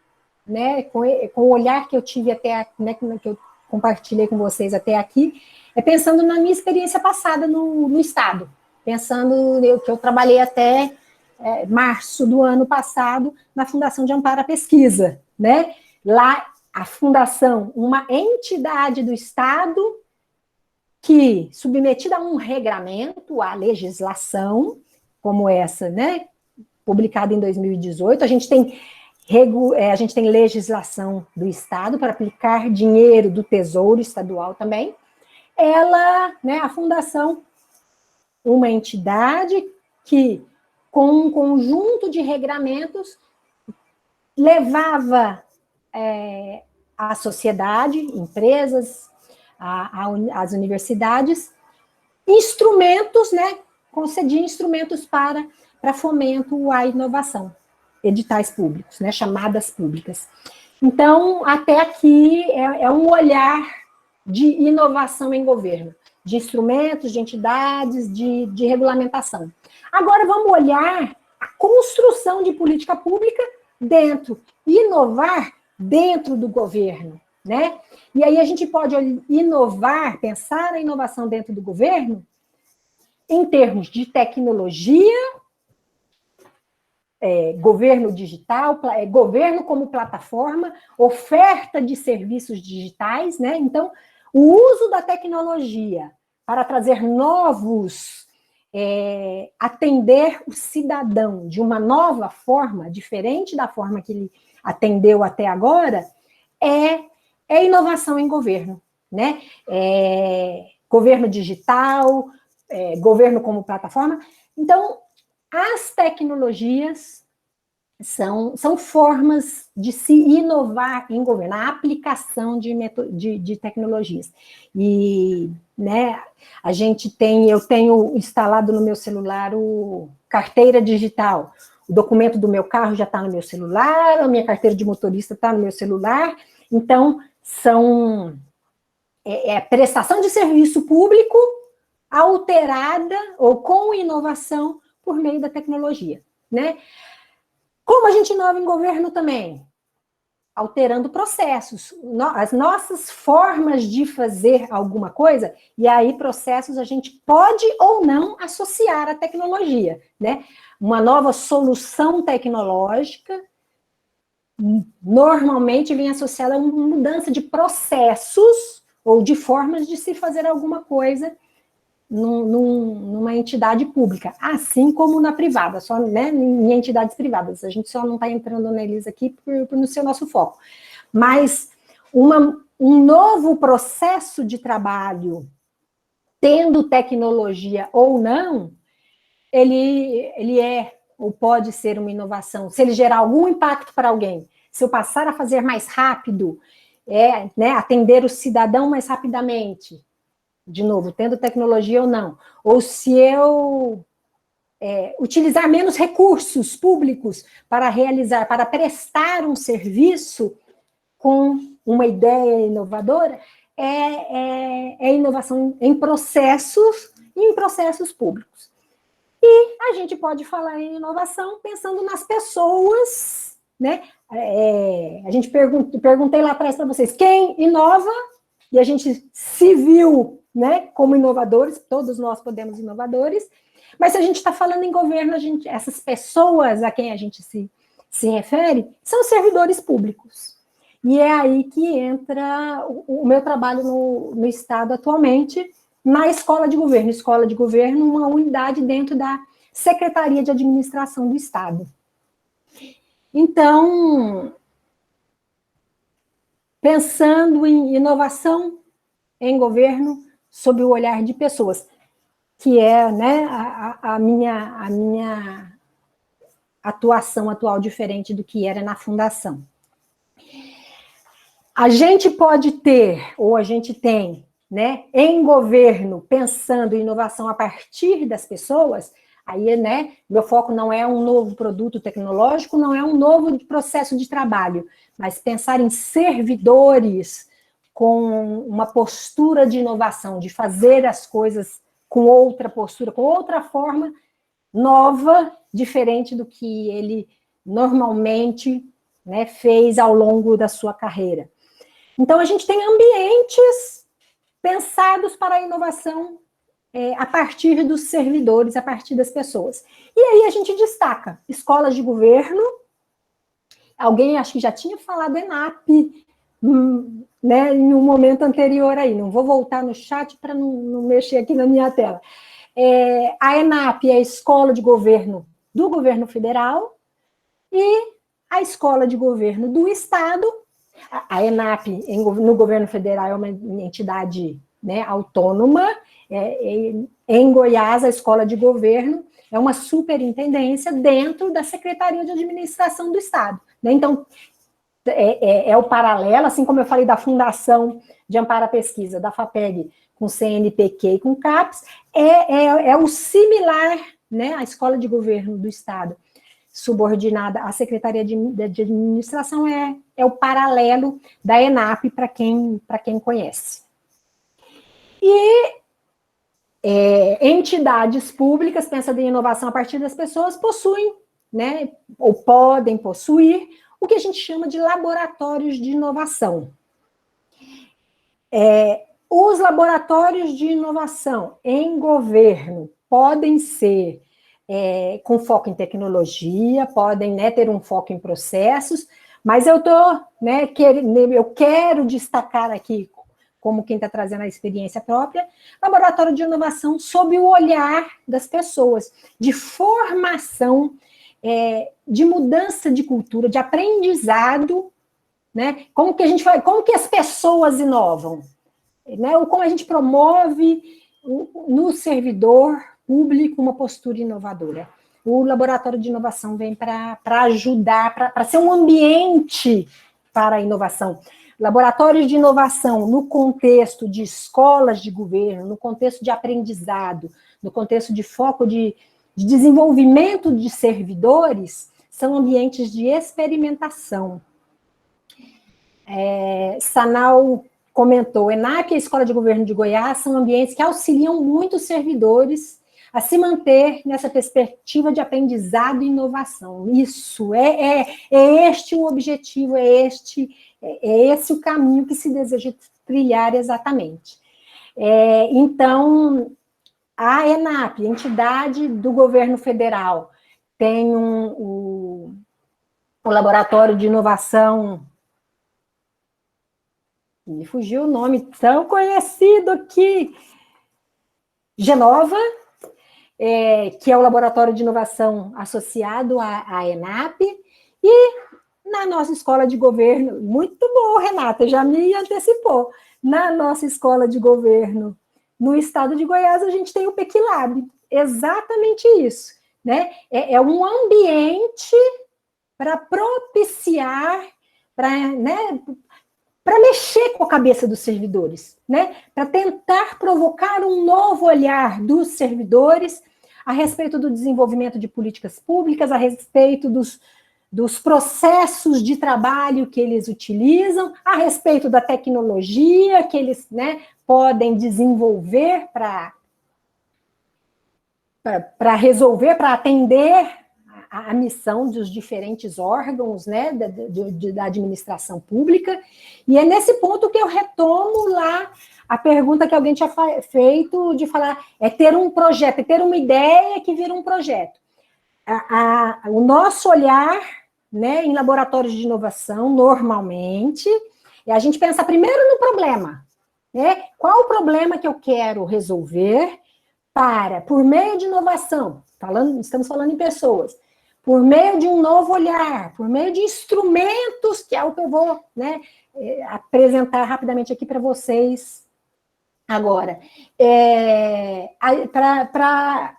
né, com o olhar que eu tive até, né, que eu compartilhei com vocês até aqui, pensando na minha experiência passada no Estado, pensando que eu trabalhei até março do ano passado na Fundação de Amparo à Pesquisa, né? Lá, a Fundação, uma entidade do Estado que, submetida a um regramento, a legislação, como essa, né, publicada em 2018, a gente tem legislação do Estado para aplicar dinheiro do Tesouro Estadual também. Ela, né, a Fundação, uma entidade que, com um conjunto de regramentos, levava a sociedade, empresas, as universidades, instrumentos, né, concedia instrumentos para fomento à inovação, editais públicos, né, chamadas públicas. Então, até aqui é um olhar de inovação em governo, de instrumentos, de entidades, de regulamentação. Agora, vamos olhar a construção de política pública inovar dentro do governo, né? E aí a gente pode inovar, pensar a inovação dentro do governo em termos de tecnologia, governo digital, governo como plataforma, oferta de serviços digitais, né? Então, o uso da tecnologia para trazer novos, atender o cidadão de uma nova forma, diferente da forma que ele atendeu até agora, é inovação em governo, né? Governo digital, governo como plataforma. Então, as tecnologias são formas de se inovar em governo, a aplicação de tecnologias. E, né, eu tenho instalado no meu celular o carteira digital. O documento do meu carro já está no meu celular, a minha carteira de motorista está no meu celular. Então, são prestação de serviço público alterada ou com inovação por meio da tecnologia, né? Como a gente inova em governo também? Alterando processos. As nossas formas de fazer alguma coisa, e aí processos a gente pode ou não associar à tecnologia, né? Uma nova solução tecnológica normalmente vem associada a uma mudança de processos ou de formas de se fazer alguma coisa numa entidade pública, assim como na privada, só, né, em entidades privadas. A gente só não está entrando neles aqui por não ser o nosso foco. Mas um novo processo de trabalho, tendo tecnologia ou não, ele ou pode ser uma inovação. Se ele gerar algum impacto para alguém, se eu passar a fazer mais rápido, né, atender o cidadão mais rapidamente, de novo, tendo tecnologia ou não, ou se eu utilizar menos recursos públicos para prestar um serviço com uma ideia inovadora, é inovação em processos públicos. E a gente pode falar em inovação pensando nas pessoas, né? A gente perguntei lá atrás para vocês, quem inova? E a gente se viu, né, como inovadores, todos nós podemos inovadores, mas se a gente está falando em governo, essas pessoas a quem a gente se refere são servidores públicos. E é aí que entra o meu trabalho no Estado atualmente, na Escola de Governo. Escola de Governo, uma unidade dentro da Secretaria de Administração do Estado. Então, pensando em inovação em governo sob o olhar de pessoas, que é, né, a minha atuação atual diferente do que era na fundação. A gente pode ter, ou a gente tem, né, em governo, pensando em inovação a partir das pessoas, aí, né, meu foco não é um novo produto tecnológico, não é um novo processo de trabalho, mas pensar em servidores com uma postura de inovação, de fazer as coisas com outra postura, com outra forma nova, diferente do que ele normalmente, né, fez ao longo da sua carreira. Então, a gente tem ambientes pensados para a inovação a partir dos servidores, a partir das pessoas. E aí a gente destaca escolas de governo, alguém acho que já tinha falado ENAP, né, em um momento anterior aí, não vou voltar no chat para não mexer aqui na minha tela. A ENAP é a Escola de Governo do Governo Federal e a Escola de Governo do Estado. A ENAP, no Governo Federal, é uma entidade, né, autônoma. Em Goiás, a Escola de Governo é uma superintendência dentro da Secretaria de Administração do Estado. Né? Então, o paralelo, assim como eu falei da Fundação de Amparo à Pesquisa, da FAPEG, com CNPq e com CAPES, é o similar, né, à Escola de Governo do Estado, subordinada à Secretaria de Administração, é o paralelo da ENAP, para quem conhece. E entidades públicas, pensando em inovação a partir das pessoas, possuem, né, ou podem possuir, o que a gente chama de laboratórios de inovação. Os laboratórios de inovação em governo podem ser com foco em tecnologia, podem, né, ter um foco em processos, mas eu quero destacar aqui, como quem está trazendo a experiência própria, laboratório de inovação sob o olhar das pessoas, de formação, de mudança de cultura, de aprendizado, né? Como que as pessoas inovam, né? Ou como a gente promove no servidor público uma postura inovadora. O laboratório de inovação vem para ajudar, para ser um ambiente para a inovação. Laboratórios de inovação no contexto de escolas de governo, no contexto de aprendizado, no contexto de foco de desenvolvimento de servidores, são ambientes de experimentação. Sanal comentou, ENAP e a Escola de Governo de Goiás são ambientes que auxiliam muito os servidores a se manter nessa perspectiva de aprendizado e inovação. Isso, é este o objetivo, é esse o caminho que se deseja trilhar exatamente. Então, a ENAP, entidade do governo federal, tem o laboratório de inovação, me fugiu o nome tão conhecido aqui, Genova, que é o laboratório de inovação associado à ENAP, e na nossa escola de governo, muito bom, Renata, já me antecipou, na nossa escola de governo, no estado de Goiás, a gente tem o PEQLab, exatamente isso, né? É um ambiente para propiciar, para mexer com a cabeça dos servidores, né? Para tentar provocar um novo olhar dos servidores a respeito do desenvolvimento de políticas públicas, a respeito dos processos de trabalho que eles utilizam, a respeito da tecnologia que eles, né, podem desenvolver para resolver, para atender a missão dos diferentes órgãos, né, da administração pública, e é nesse ponto que eu retomo lá a pergunta que alguém tinha feito, de falar, ter um projeto, ter uma ideia que vira um projeto. O nosso olhar, né, em laboratórios de inovação, normalmente, é a gente pensar primeiro no problema, né? Qual o problema que eu quero resolver por meio de inovação, estamos falando em pessoas, por meio de um novo olhar, por meio de instrumentos, que é o que eu vou, né, apresentar rapidamente aqui para vocês agora. Para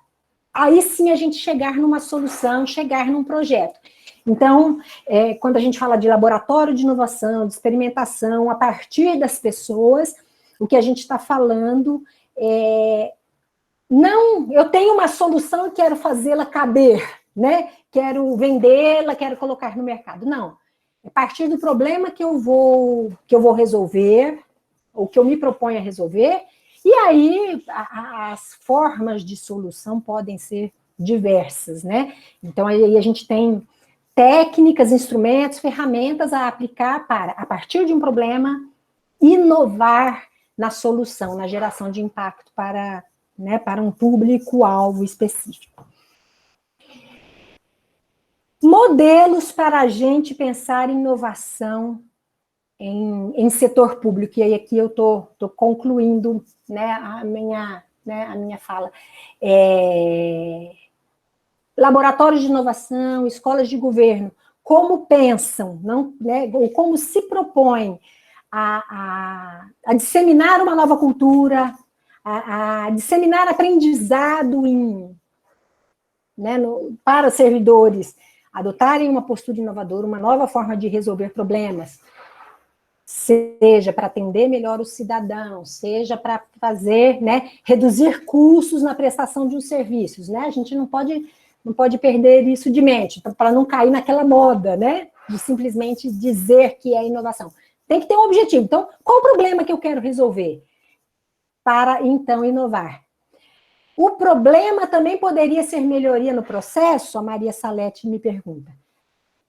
aí sim a gente chegar numa solução, chegar num projeto. Então, quando a gente fala de laboratório de inovação, de experimentação, a partir das pessoas, o que a gente está falando não, eu tenho uma solução e quero fazê-la caber, né? Quero vendê-la, quero colocar no mercado. Não. É a partir do problema que eu vou resolver, ou que eu me proponho a resolver, e aí as formas de solução podem ser diversas, né? Então, aí a gente tem técnicas, instrumentos, ferramentas a aplicar para, a partir de um problema, inovar na solução, na geração de impacto para um público-alvo específico. Modelos para a gente pensar em inovação em setor público, e aí aqui eu estou concluindo, né, a minha fala. Laboratórios de inovação, escolas de governo, como pensam, ou como se propõem a disseminar uma nova cultura, a disseminar aprendizado para os servidores, adotarem uma postura inovadora, uma nova forma de resolver problemas, seja para atender melhor o cidadão, seja para fazer, né, reduzir custos na prestação de uns serviços, né? A gente não pode perder isso de mente, para não cair naquela moda, né, de simplesmente dizer que é inovação. Tem que ter um objetivo. Então, qual o problema que eu quero resolver para, então, inovar? O problema também poderia ser melhoria no processo? A Maria Salete me pergunta.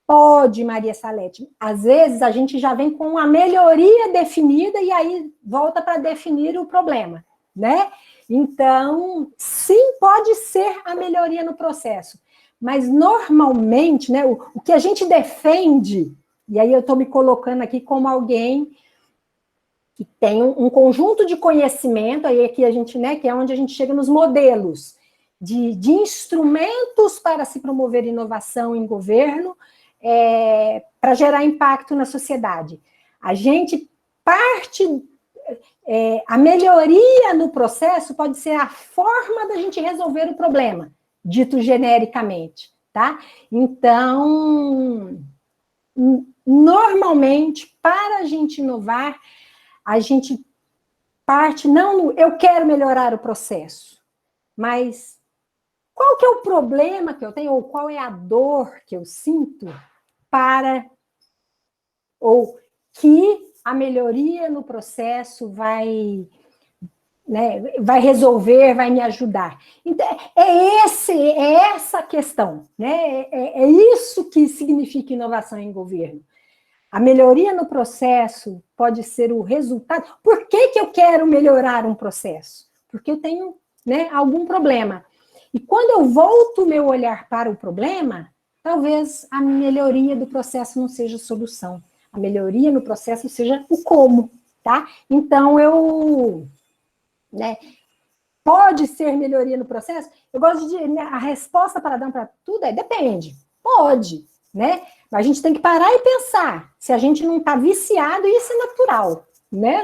Pode, Maria Salete. Às vezes, a gente já vem com uma melhoria definida e aí volta para definir o problema, né? Então, sim, pode ser a melhoria no processo, mas normalmente, né, o que a gente defende, e aí eu estou me colocando aqui como alguém que tem um conjunto de conhecimento, aí aqui a gente, né, que é onde a gente chega nos modelos de instrumentos para se promover inovação em governo, para gerar impacto na sociedade. A gente parte... a melhoria no processo pode ser a forma da gente resolver o problema, dito genericamente, tá? Então, normalmente, para a gente inovar, a gente parte, não, eu quero melhorar o processo, mas qual que é o problema que eu tenho, ou qual é a dor que eu sinto ou que a melhoria no processo vai, né, vai resolver, vai me ajudar. Então, é essa questão, né? É isso que significa inovação em governo. A melhoria no processo pode ser o resultado. Por que eu quero melhorar um processo? Porque eu tenho, né, algum problema. E quando eu volto o meu olhar para o problema, talvez a melhoria do processo não seja a solução. A melhoria no processo seja o como, tá? Então, né, pode ser melhoria no processo? Eu gosto de... A resposta para dar para tudo depende. Pode, né? Mas a gente tem que parar e pensar. Se a gente não está viciado, isso é natural, né?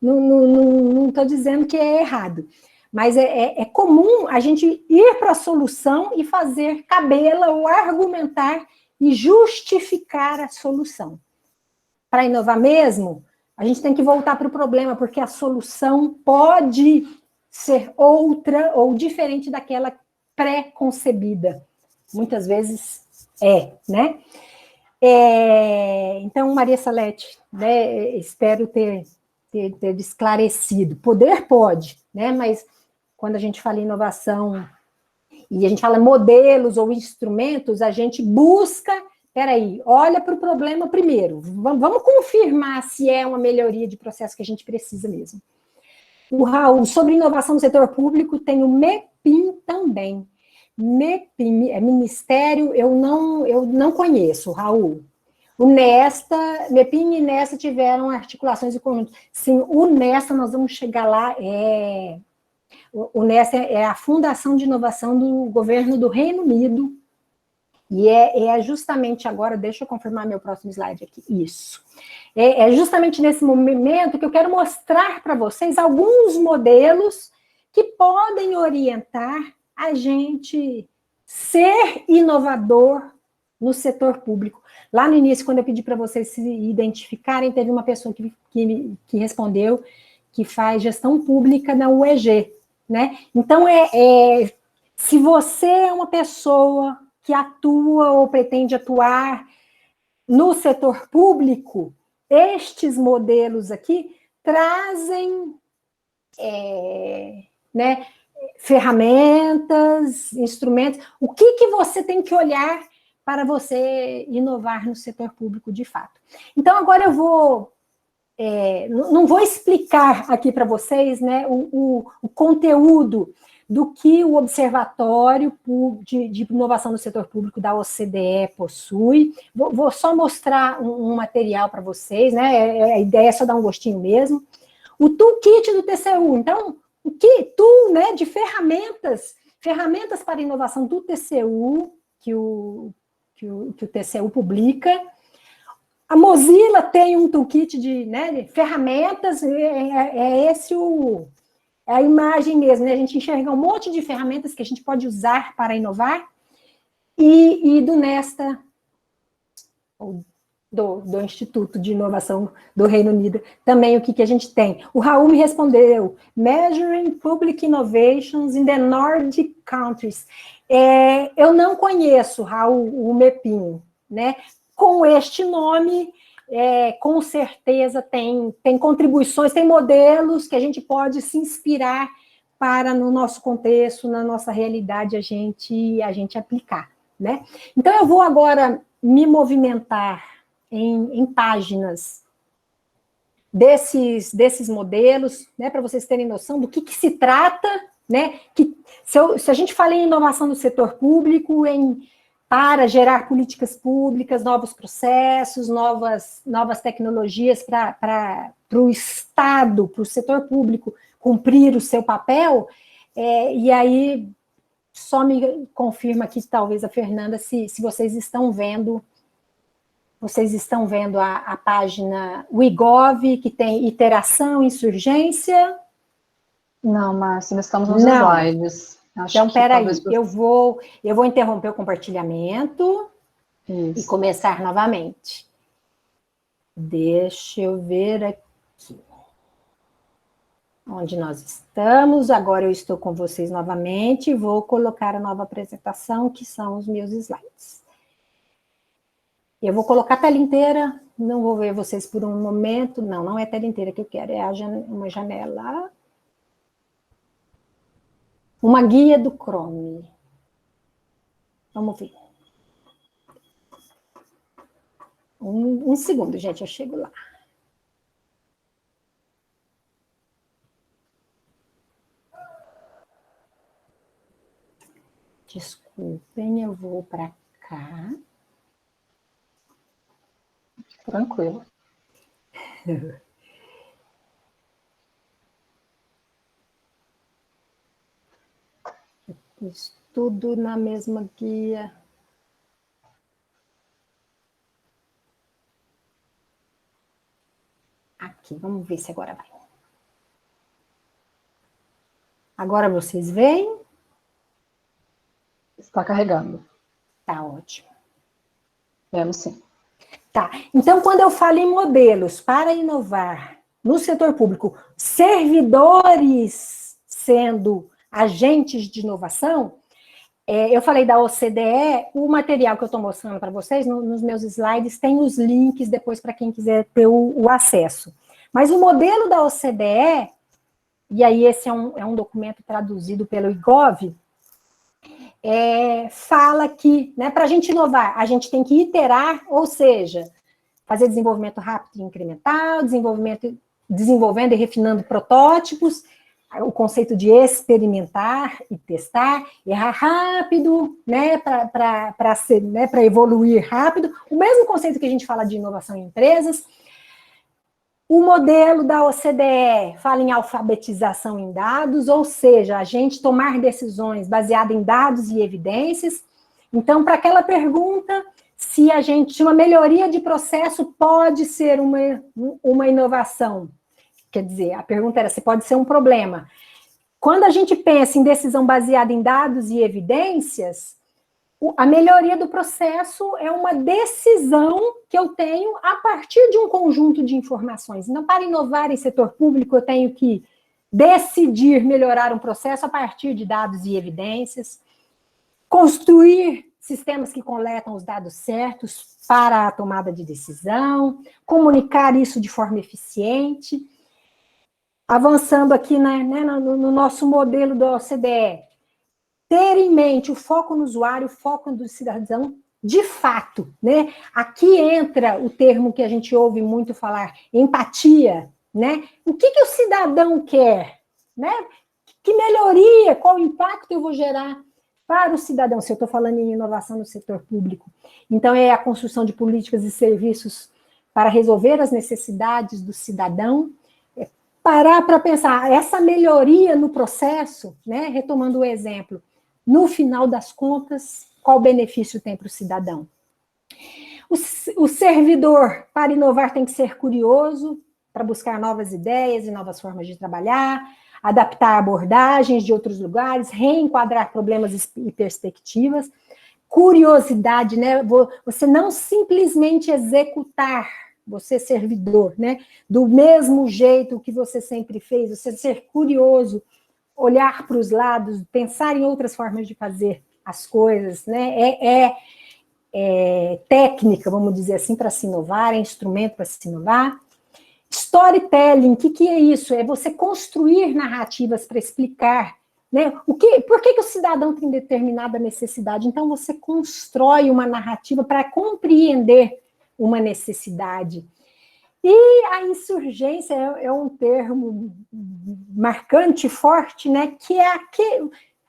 Não estou dizendo que é errado. Mas é comum a gente ir para a solução e fazer cabela ou argumentar e justificar a solução. Para inovar mesmo, a gente tem que voltar para o problema, porque a solução pode ser outra ou diferente daquela pré-concebida. Muitas vezes né? Então, Maria Salete, né, espero ter esclarecido. Poder pode, né? Mas quando a gente fala em inovação e a gente fala modelos ou instrumentos, a gente busca... Peraí, olha para o problema primeiro. Vamos confirmar se é uma melhoria de processo que a gente precisa mesmo. O Raul, sobre inovação no setor público, tem o MEPIM também. MEPIM, é ministério, eu não conheço, Raul. O Nesta, MEPIM e Nesta tiveram articulações e conjuntos. Sim, o Nesta, nós vamos chegar lá, o Nesta é a Fundação de Inovação do Governo do Reino Unido, e é justamente agora, deixa eu confirmar meu próximo slide aqui, isso. É justamente nesse momento que eu quero mostrar para vocês alguns modelos que podem orientar a gente ser inovador no setor público. Lá no início, quando eu pedi para vocês se identificarem, teve uma pessoa que respondeu que faz gestão pública na UEG, né? Então, se você é uma pessoa que atua ou pretende atuar no setor público, estes modelos aqui trazem né, ferramentas, instrumentos. O que você tem que olhar para você inovar no setor público de fato? Então, agora eu vou... não vou explicar aqui para vocês, né, o conteúdo do que o Observatório de Inovação no Setor Público da OCDE possui. Vou só mostrar um material para vocês, né? A ideia é só dar um gostinho mesmo. O toolkit do TCU. Então, o tool, né, de ferramentas para inovação do TCU, que o TCU publica. A Mozilla tem um toolkit de ferramentas, é a imagem mesmo, né? A gente enxerga um monte de ferramentas que a gente pode usar para inovar, e do Nesta, do Instituto de Inovação do Reino Unido, também o que a gente tem. O Raul me respondeu, Measuring Public Innovations in the Nordic Countries. Eu não conheço, Raul, o MEPIM, né? Com este nome... com certeza tem contribuições, tem modelos que a gente pode se inspirar para, no nosso contexto, na nossa realidade, a gente aplicar, né? Então, eu vou agora me movimentar em páginas desses modelos, né, para vocês terem noção do que se trata, né, que se a gente fala em inovação no setor público, para gerar políticas públicas, novos processos, novas tecnologias para o Estado, para o setor público cumprir o seu papel, e aí só me confirma aqui, talvez, a Fernanda, se vocês estão vendo a página WeGov, que tem iteração, insurgência. Não, Márcia, estamos nos slides. Então, peraí, eu vou interromper o compartilhamento e começar novamente. Deixa eu ver aqui. Onde nós estamos. Agora eu estou com vocês novamente e vou colocar a nova apresentação, que são os meus slides. Eu vou colocar a tela inteira, não vou ver vocês por um momento. Não é a tela inteira que eu quero, é uma janela. Uma guia do Chrome. Vamos ver. Um segundo, gente, eu chego lá. Desculpem, eu vou para cá. Tranquilo. Tudo na mesma guia. Aqui, vamos ver se agora vai. Agora vocês veem? Está carregando. Tá ótimo. Vemos sim. Tá, então quando eu falo em modelos para inovar no setor público, servidores sendo agentes de inovação, eu falei da OCDE, o material que eu estou mostrando para vocês, nos meus slides, tem os links depois para quem quiser ter o acesso. Mas o modelo da OCDE, e aí esse é um documento traduzido pelo IGOV, fala que, né, para a gente inovar, a gente tem que iterar, ou seja, fazer desenvolvimento rápido e incremental, desenvolvendo e refinando protótipos, o conceito de experimentar e testar, errar rápido, né, para evoluir rápido, o mesmo conceito que a gente fala de inovação em empresas. O modelo da OCDE fala em alfabetização em dados, ou seja, a gente tomar decisões baseadas em dados e evidências. Então, para aquela pergunta, se uma melhoria de processo pode ser uma inovação, quer dizer, a pergunta era se pode ser um problema. Quando a gente pensa em decisão baseada em dados e evidências, a melhoria do processo é uma decisão que eu tenho a partir de um conjunto de informações. Então, para inovar em setor público, eu tenho que decidir melhorar um processo a partir de dados e evidências, construir sistemas que coletam os dados certos para a tomada de decisão, comunicar isso de forma eficiente. Avançando aqui no nosso modelo da OCDE, ter em mente o foco no usuário, o foco do cidadão, de fato, né? Aqui entra o termo que a gente ouve muito falar, empatia, né? O que o cidadão quer, né? Que melhoria, qual impacto eu vou gerar para o cidadão, se eu estou falando em inovação no setor público. Então, é a construção de políticas e serviços para resolver as necessidades do cidadão, parar para pensar, essa melhoria no processo, né? Retomando o exemplo, no final das contas, qual benefício tem para o cidadão? O servidor, para inovar, tem que ser curioso, para buscar novas ideias e novas formas de trabalhar, adaptar abordagens de outros lugares, reenquadrar problemas e perspectivas. Curiosidade, né? Você não simplesmente executar, você servidor, né? Do mesmo jeito que você sempre fez, você ser curioso, olhar para os lados, pensar em outras formas de fazer as coisas, né? Técnica, vamos dizer assim, para se inovar, é instrumento para se inovar. Storytelling, o que é isso? É você construir narrativas para explicar, né? Por que o cidadão tem determinada necessidade? Então, você constrói uma narrativa para compreender uma necessidade. E a insurgência é um termo marcante, forte, né? Que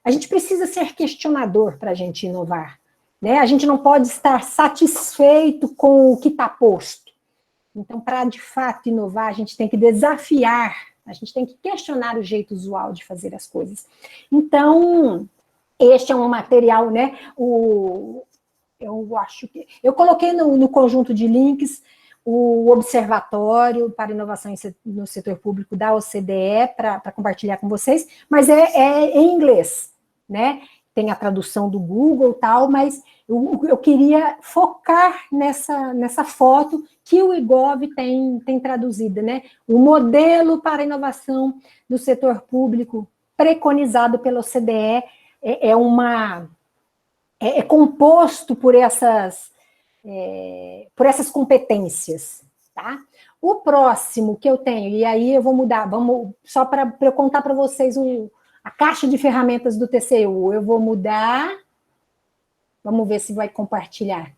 a gente precisa ser questionador para a gente inovar, né? A gente não pode estar satisfeito com o que está posto. Então, para de fato inovar, a gente tem que desafiar, a gente tem que questionar o jeito usual de fazer as coisas. Então, este é um material, né? Eu acho que eu coloquei no conjunto de links o Observatório para Inovação no Setor Público da OCDE para compartilhar com vocês, mas é em inglês, né? Tem a tradução do Google e tal, mas eu queria focar nessa foto que o IGOV tem traduzida, né? O modelo para a inovação do setor público preconizado pela OCDE é composto por essas competências, tá? O próximo que eu tenho, e aí eu vou mudar, só para eu contar para vocês a caixa de ferramentas do TCU, eu vou mudar, vamos ver se vai compartilhar.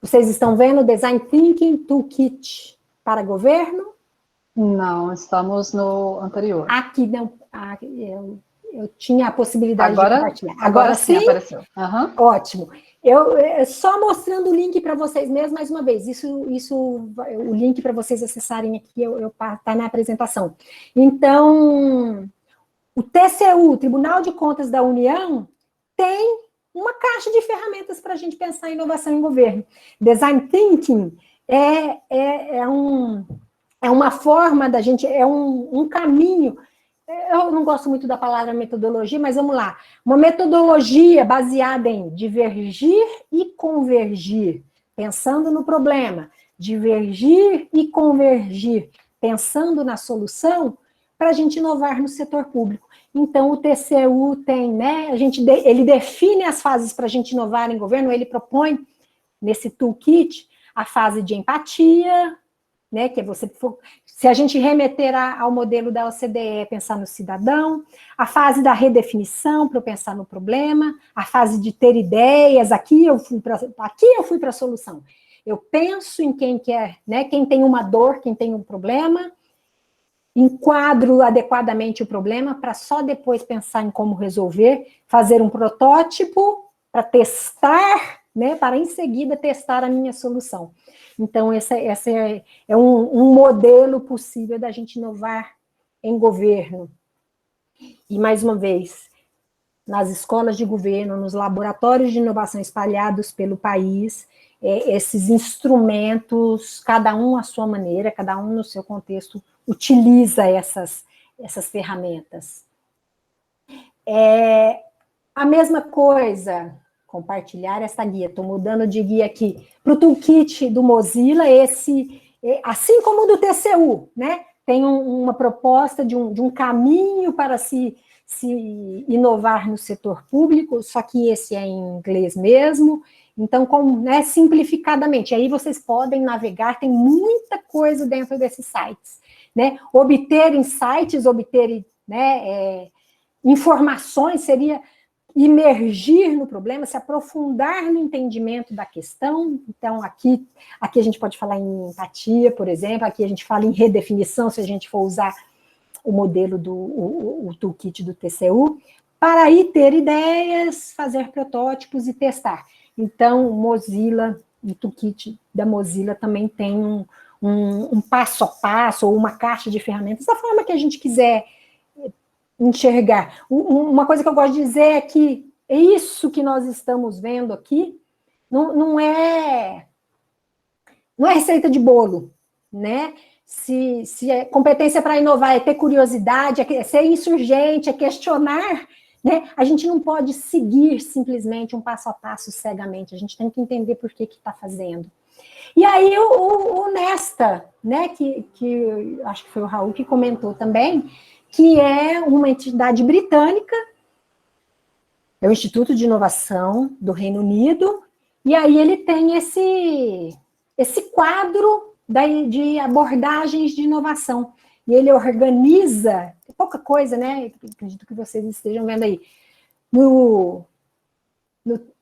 Vocês estão vendo o Design Thinking Toolkit para governo? Não, estamos no anterior. Aqui não, eu tinha a possibilidade de compartilhar. Agora sim apareceu. Uhum. Ótimo. Só mostrando o link para vocês mesmo, mais uma vez, o link para vocês acessarem aqui, tá na apresentação. Então, o TCU, o Tribunal de Contas da União, tem uma caixa de ferramentas para a gente pensar em inovação em governo. Design Thinking é uma forma da gente, é um caminho. Eu não gosto muito da palavra metodologia, mas vamos lá. Uma metodologia baseada em divergir e convergir, pensando no problema, divergir e convergir, pensando na solução, para a gente inovar no setor público. Então, o TCU tem, né? Ele define as fases para a gente inovar em governo, ele propõe, nesse toolkit, a fase de empatia, né, que é se a gente remeter ao modelo da OCDE, pensar no cidadão, a fase da redefinição, para eu pensar no problema, a fase de ter ideias, aqui eu fui para a solução. Eu penso em quem quer, né, quem tem uma dor, quem tem um problema, enquadro adequadamente o problema, para só depois pensar em como resolver, fazer um protótipo para testar, né, para em seguida testar a minha solução. Então, esse é um modelo possível da gente inovar em governo. E, mais uma vez, nas escolas de governo, nos laboratórios de inovação espalhados pelo país, esses instrumentos, cada um à sua maneira, cada um no seu contexto, utiliza essas ferramentas. A mesma coisa, compartilhar essa guia, estou mudando de guia aqui, para o toolkit do Mozilla, assim como o do TCU, né? Tem uma proposta de um caminho para se inovar no setor público, só que esse é em inglês mesmo, então, simplificadamente, aí vocês podem navegar, tem muita coisa dentro desses sites, né? Obter insights, obter, né, informações seria imergir no problema, se aprofundar no entendimento da questão. Então, aqui a gente pode falar em empatia, por exemplo, aqui a gente fala em redefinição, se a gente for usar o modelo o toolkit do TCU, para aí ter ideias, fazer protótipos e testar. Então, Mozilla, o toolkit da Mozilla também tem um passo a passo, ou uma caixa de ferramentas, da forma que a gente quiser enxergar. Uma coisa que eu gosto de dizer é que isso que nós estamos vendo aqui não é receita de bolo, né? Se é competência para inovar, é ter curiosidade, é ser insurgente, é questionar, né? A gente não pode seguir simplesmente um passo a passo cegamente, a gente tem que entender por que está fazendo. E aí o Nesta, né? Que acho que foi o Raul que comentou também, que é uma entidade britânica, é o Instituto de Inovação do Reino Unido, e aí ele tem esse quadro de abordagens de inovação, e ele organiza, pouca coisa, né, acredito que vocês estejam vendo aí, no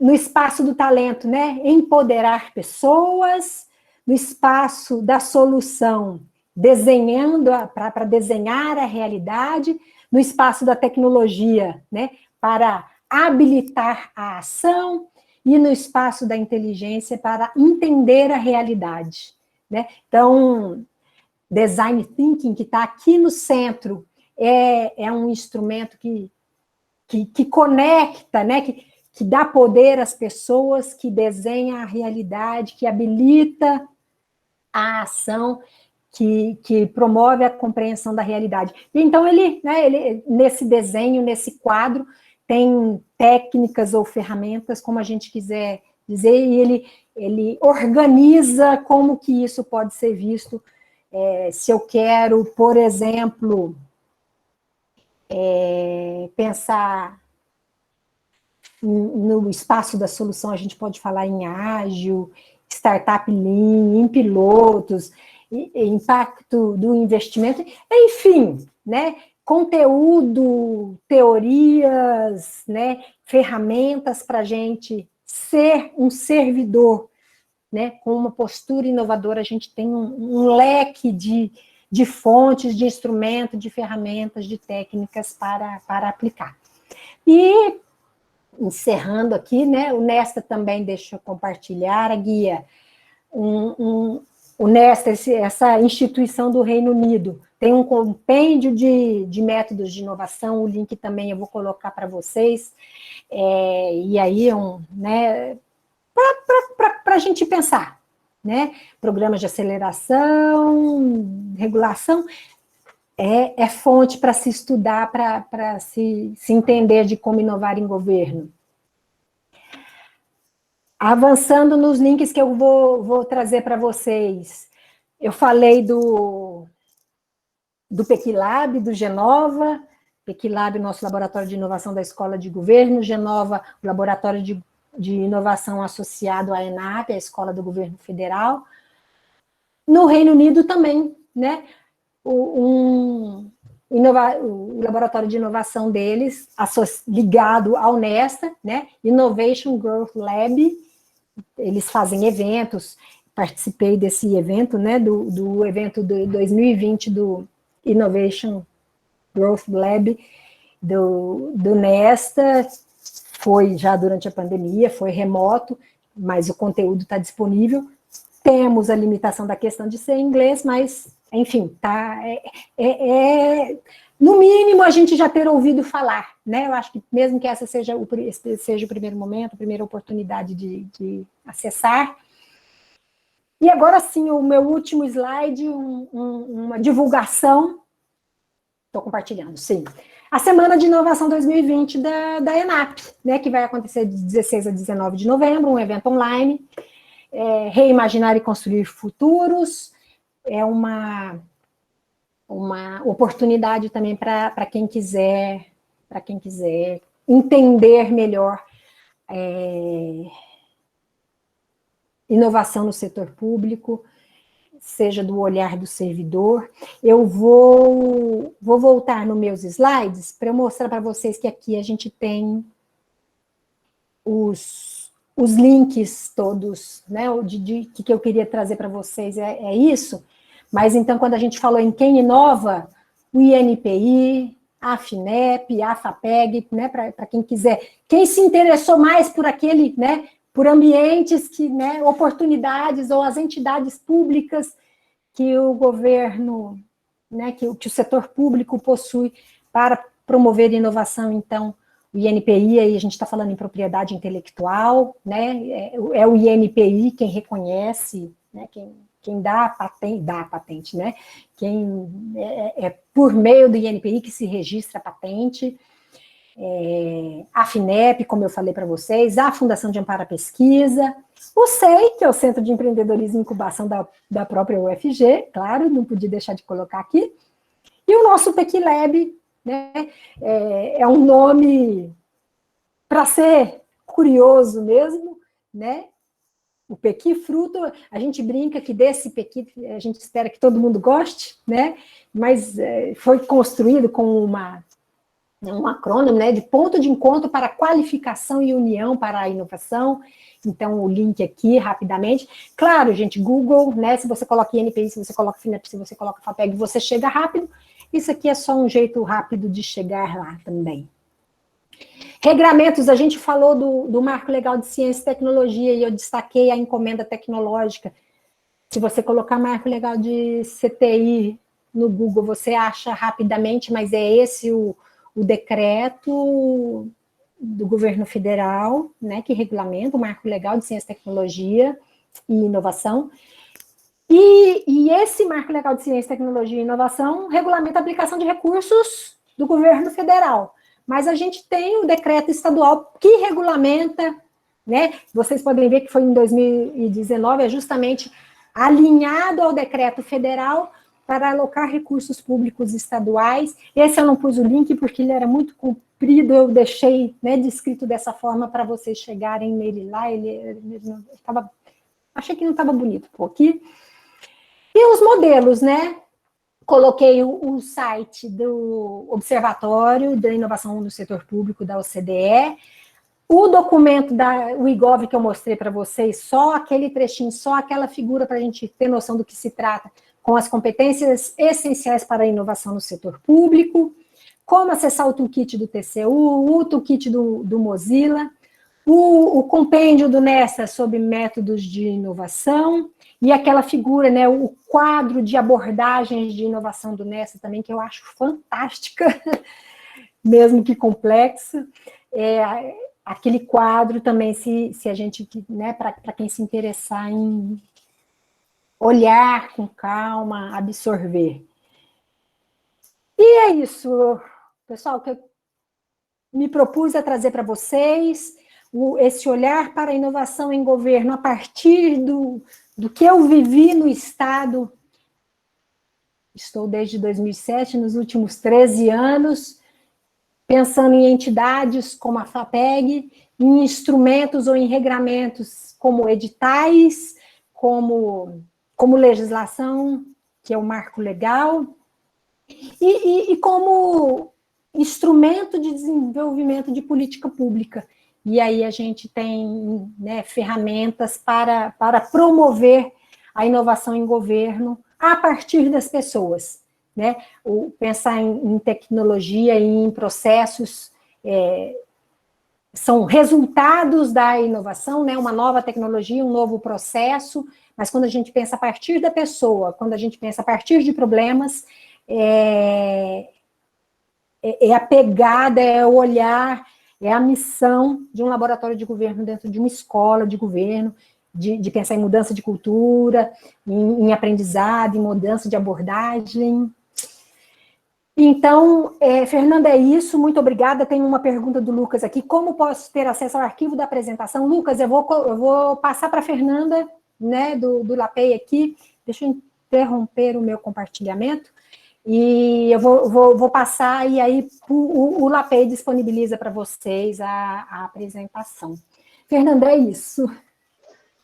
espaço do talento, né, empoderar pessoas, no espaço da solução, desenhando para desenhar a realidade, no espaço da tecnologia, né, para habilitar a ação, e no espaço da inteligência para entender a realidade, né? Então, design thinking, que está aqui no centro, é um instrumento que conecta, né? Que dá poder às pessoas, que desenha a realidade, que habilita a ação, que promove a compreensão da realidade. Então, ele, nesse desenho, nesse quadro, tem técnicas ou ferramentas, como a gente quiser dizer, e ele organiza como que isso pode ser visto. Se eu quero, por exemplo, pensar no espaço da solução, a gente pode falar em ágil, startup lean, em pilotos, impacto do investimento, enfim, né? Conteúdo, teorias, né? Ferramentas para a gente ser um servidor, né? Com uma postura inovadora, a gente tem um leque de fontes, de instrumentos, de ferramentas, de técnicas para aplicar. E encerrando aqui, né? O Nesta também deixa eu compartilhar a guia. O Nesta, essa instituição do Reino Unido, tem um compêndio de métodos de inovação, o link também eu vou colocar para vocês, e aí né, para a gente pensar, né? Programas de aceleração, regulação, é fonte para se estudar, para se entender de como inovar em governo. Avançando nos links que eu vou trazer para vocês, eu falei do PECLab, do Genova, PECLab, nosso laboratório de inovação da Escola de Governo, Genova, o laboratório de inovação associado à ENAP, a Escola do Governo Federal. No Reino Unido também, né? O laboratório de inovação deles, ligado ao Nesta, né? Innovation Growth Lab, eles fazem eventos, participei desse evento, né? Do evento de 2020 do Innovation Growth Lab do Nesta, foi já durante a pandemia, foi remoto, mas o conteúdo está disponível. Temos a limitação da questão de ser em inglês, mas, enfim, tá, no mínimo a gente já ter ouvido falar, né? Eu acho que mesmo que essa seja o primeiro momento, a primeira oportunidade de acessar. E agora sim, o meu último slide, uma divulgação. Estou compartilhando, sim. A Semana de Inovação 2020 da ENAP, né? Que vai acontecer de 16 a 19 de novembro, um evento online. Reimaginar e construir futuros, é uma oportunidade também para quem quiser entender melhor inovação no setor público, seja do olhar do servidor. Eu vou voltar nos meus slides para eu mostrar para vocês que aqui a gente tem os links todos, né? O que eu queria trazer para vocês é isso. Mas então, quando a gente falou em quem inova, o INPI, a FINEP, a FAPEG, né? Para quem quiser, quem se interessou mais por aquele, né? Por ambientes que, né? Oportunidades ou as entidades públicas que o governo, né? Que o setor público possui para promover inovação, então. O INPI, aí a gente está falando em propriedade intelectual, né? É o INPI quem reconhece, né? Quem dá a patente, né? É por meio do INPI que se registra a patente. A FINEP, como eu falei para vocês, a Fundação de Amparo à Pesquisa, o SEI, que é o Centro de Empreendedorismo e Incubação da própria UFG, claro, não podia deixar de colocar aqui, e o nosso PECLab, né? É um nome para ser curioso mesmo, né? O Pequi Fruto, a gente brinca que desse Pequi a gente espera que todo mundo goste, né? Mas foi construído com um acrônimo, né, de ponto de encontro para qualificação e união para a inovação. Então, o link aqui, rapidamente. Claro, gente, Google, né, se você coloca INPI, se você coloca FINEP, se você coloca FAPEG, você chega rápido. Isso aqui é só um jeito rápido de chegar lá também. Regramentos, a gente falou do Marco Legal de Ciência e Tecnologia, e eu destaquei a encomenda tecnológica. Se você colocar Marco Legal de CTI no Google, você acha rapidamente, mas é esse o decreto do governo federal, né, que regulamenta o Marco Legal de Ciência, Tecnologia e Inovação. E esse Marco Legal de Ciência, Tecnologia e Inovação regulamenta a aplicação de recursos do governo federal. Mas a gente tem o decreto estadual que regulamenta, né? Vocês podem ver que foi em 2019, é justamente alinhado ao decreto federal para alocar recursos públicos estaduais. Esse eu não pus o link porque ele era muito comprido, eu deixei, né, descrito dessa forma para vocês chegarem nele lá. Achei que não estava bonito por aqui. E os modelos, né? Coloquei o site do Observatório da Inovação do Setor Público da OCDE, o documento da IGOV que eu mostrei para vocês, só aquele trechinho, só aquela figura para a gente ter noção do que se trata, com as competências essenciais para a inovação no setor público, como acessar o toolkit do TCU, o toolkit do Mozilla, o compêndio do NESA sobre métodos de inovação, e aquela figura, né, o quadro de abordagens de inovação do NESA também, que eu acho fantástica, mesmo que complexa. Aquele quadro também, se a gente, né, para quem se interessar em olhar com calma, absorver. E é isso, pessoal, que eu me propus a trazer para vocês, esse olhar para a inovação em governo a partir do que eu vivi no Estado. Estou desde 2007, nos últimos 13 anos, pensando em entidades como a FAPEG, em instrumentos ou em regramentos como editais, como legislação, que é o marco legal, e como instrumento de desenvolvimento de política pública. E aí a gente tem, né, ferramentas para promover a inovação em governo a partir das pessoas, né? Pensar em tecnologia e em processos são resultados da inovação, né? Uma nova tecnologia, um novo processo, mas quando a gente pensa a partir da pessoa, quando a gente pensa a partir de problemas, a pegada, é o olhar, é a missão de um laboratório de governo dentro de uma escola de governo, de pensar em mudança de cultura, em aprendizado, em mudança de abordagem. Então, Fernanda, é isso, muito obrigada. Tem uma pergunta do Lucas aqui, como posso ter acesso ao arquivo da apresentação? Lucas, eu vou passar para a Fernanda, né, do LAPEI aqui, deixa eu interromper o meu compartilhamento, e eu vou passar, e aí o LAPEI disponibiliza para vocês a apresentação. Fernanda, é isso.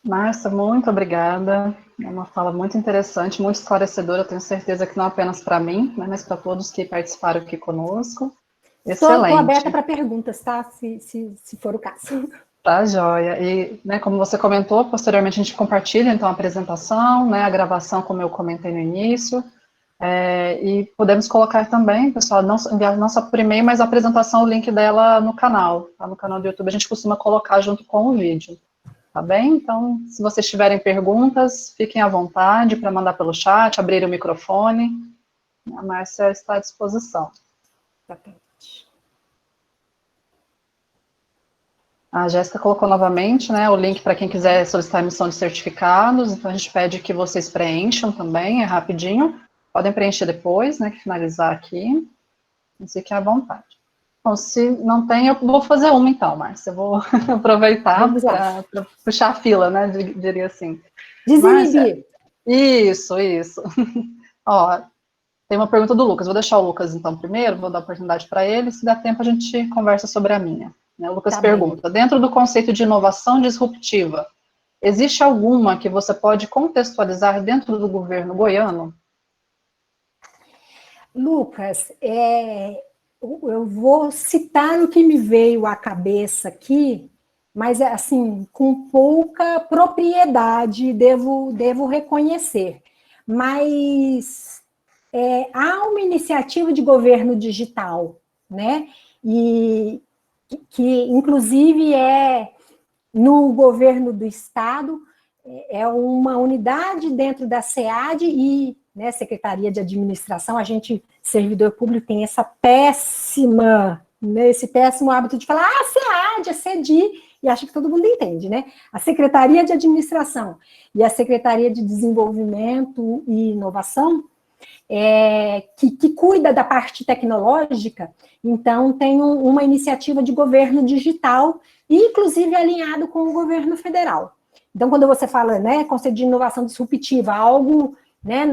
Márcia, muito obrigada. É uma fala muito interessante, muito esclarecedora, tenho certeza que não apenas para mim, né, mas para todos que participaram aqui conosco. Excelente. Estou aberta para perguntas, tá? Se for o caso. Tá, joia. E, né, como você comentou, posteriormente a gente compartilha, então, a apresentação, né, a gravação, como eu comentei no início, e podemos colocar também, pessoal, enviar não só por e-mail, mas a apresentação, o link dela no canal, tá? No canal do YouTube a gente costuma colocar junto com o vídeo. Tá bem? Então, se vocês tiverem perguntas, fiquem à vontade para mandar pelo chat, abrir o microfone. A Márcia está à disposição. A Jéssica colocou novamente, né, o link para quem quiser solicitar a emissão de certificados. Então, a gente pede que vocês preencham também, é rapidinho. Podem preencher depois, né, que finalizar aqui. Fiquem à vontade. Bom, se não tem, eu vou fazer uma então, Márcia. Eu vou aproveitar para puxar a fila, né? Diria assim. Desinibir. Isso. Ó, tem uma pergunta do Lucas. Vou deixar o Lucas então primeiro, vou dar oportunidade para ele. Se der tempo, a gente conversa sobre a minha. Né? O Lucas pergunta: dentro do conceito de inovação disruptiva, existe alguma que você pode contextualizar dentro do governo goiano? Lucas, eu vou citar o que me veio à cabeça aqui, mas, assim, com pouca propriedade, devo reconhecer. Mas há uma iniciativa de governo digital, né? E que inclusive, no governo do Estado, é uma unidade dentro da SEAD e, né, Secretaria de Administração. A gente, servidor público, tem esse péssimo hábito de falar, SEAD, CEDI, e acha que todo mundo entende, né? A Secretaria de Administração e a Secretaria de Desenvolvimento e Inovação, que cuida da parte tecnológica, então tem uma iniciativa de governo digital, inclusive alinhado com o governo federal. Então, quando você fala, né, conceito de inovação disruptiva, algo, né,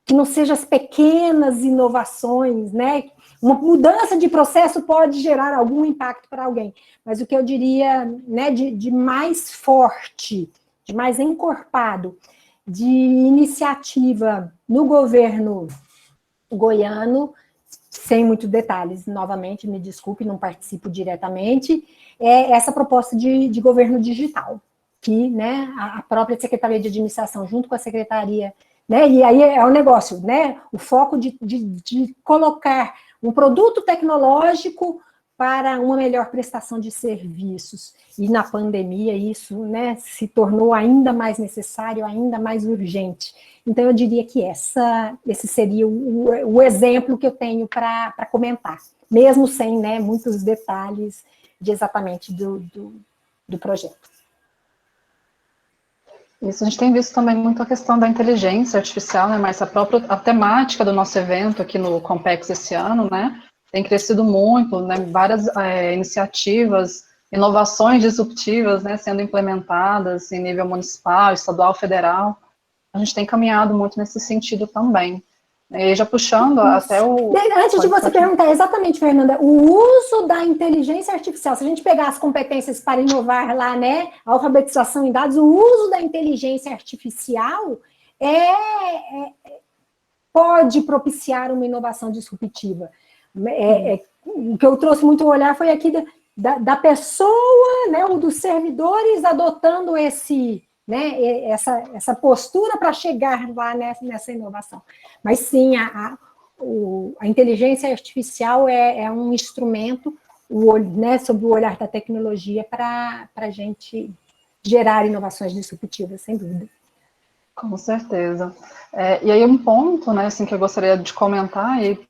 que não seja as pequenas inovações, né, uma mudança de processo pode gerar algum impacto para alguém, mas o que eu diria, né, de mais forte, de mais encorpado, de iniciativa no governo goiano, sem muitos detalhes, novamente, me desculpe, não participo diretamente, é essa proposta de governo digital, que, né, a própria Secretaria de Administração, junto com a Secretaria, né, e aí é o negócio, né, o foco de colocar um produto tecnológico para uma melhor prestação de serviços. E na pandemia isso, né, se tornou ainda mais necessário, ainda mais urgente. Então eu diria que esse seria o exemplo que eu tenho para comentar, mesmo sem, né, muitos detalhes exatamente do projeto. Isso, a gente tem visto também muito a questão da inteligência artificial, né, mas a temática do nosso evento aqui no Compex esse ano, né, tem crescido muito, né, várias iniciativas, inovações disruptivas, né, sendo implementadas em nível municipal, estadual, federal. A gente tem caminhado muito nesse sentido também. E já puxando até o... Antes de você perguntar, exatamente, Fernanda, o uso da inteligência artificial, se a gente pegar as competências para inovar lá, né, a alfabetização em dados, o uso da inteligência artificial pode propiciar uma inovação disruptiva. O que eu trouxe muito olhar foi aqui da pessoa, né, ou dos servidores adotando né, essa postura para chegar lá nessa inovação. Mas sim, a inteligência artificial é um instrumento, né, sob o olhar da tecnologia, para a gente gerar inovações disruptivas, sem dúvida. Com certeza. E aí um ponto, né, assim, que eu gostaria de comentar e,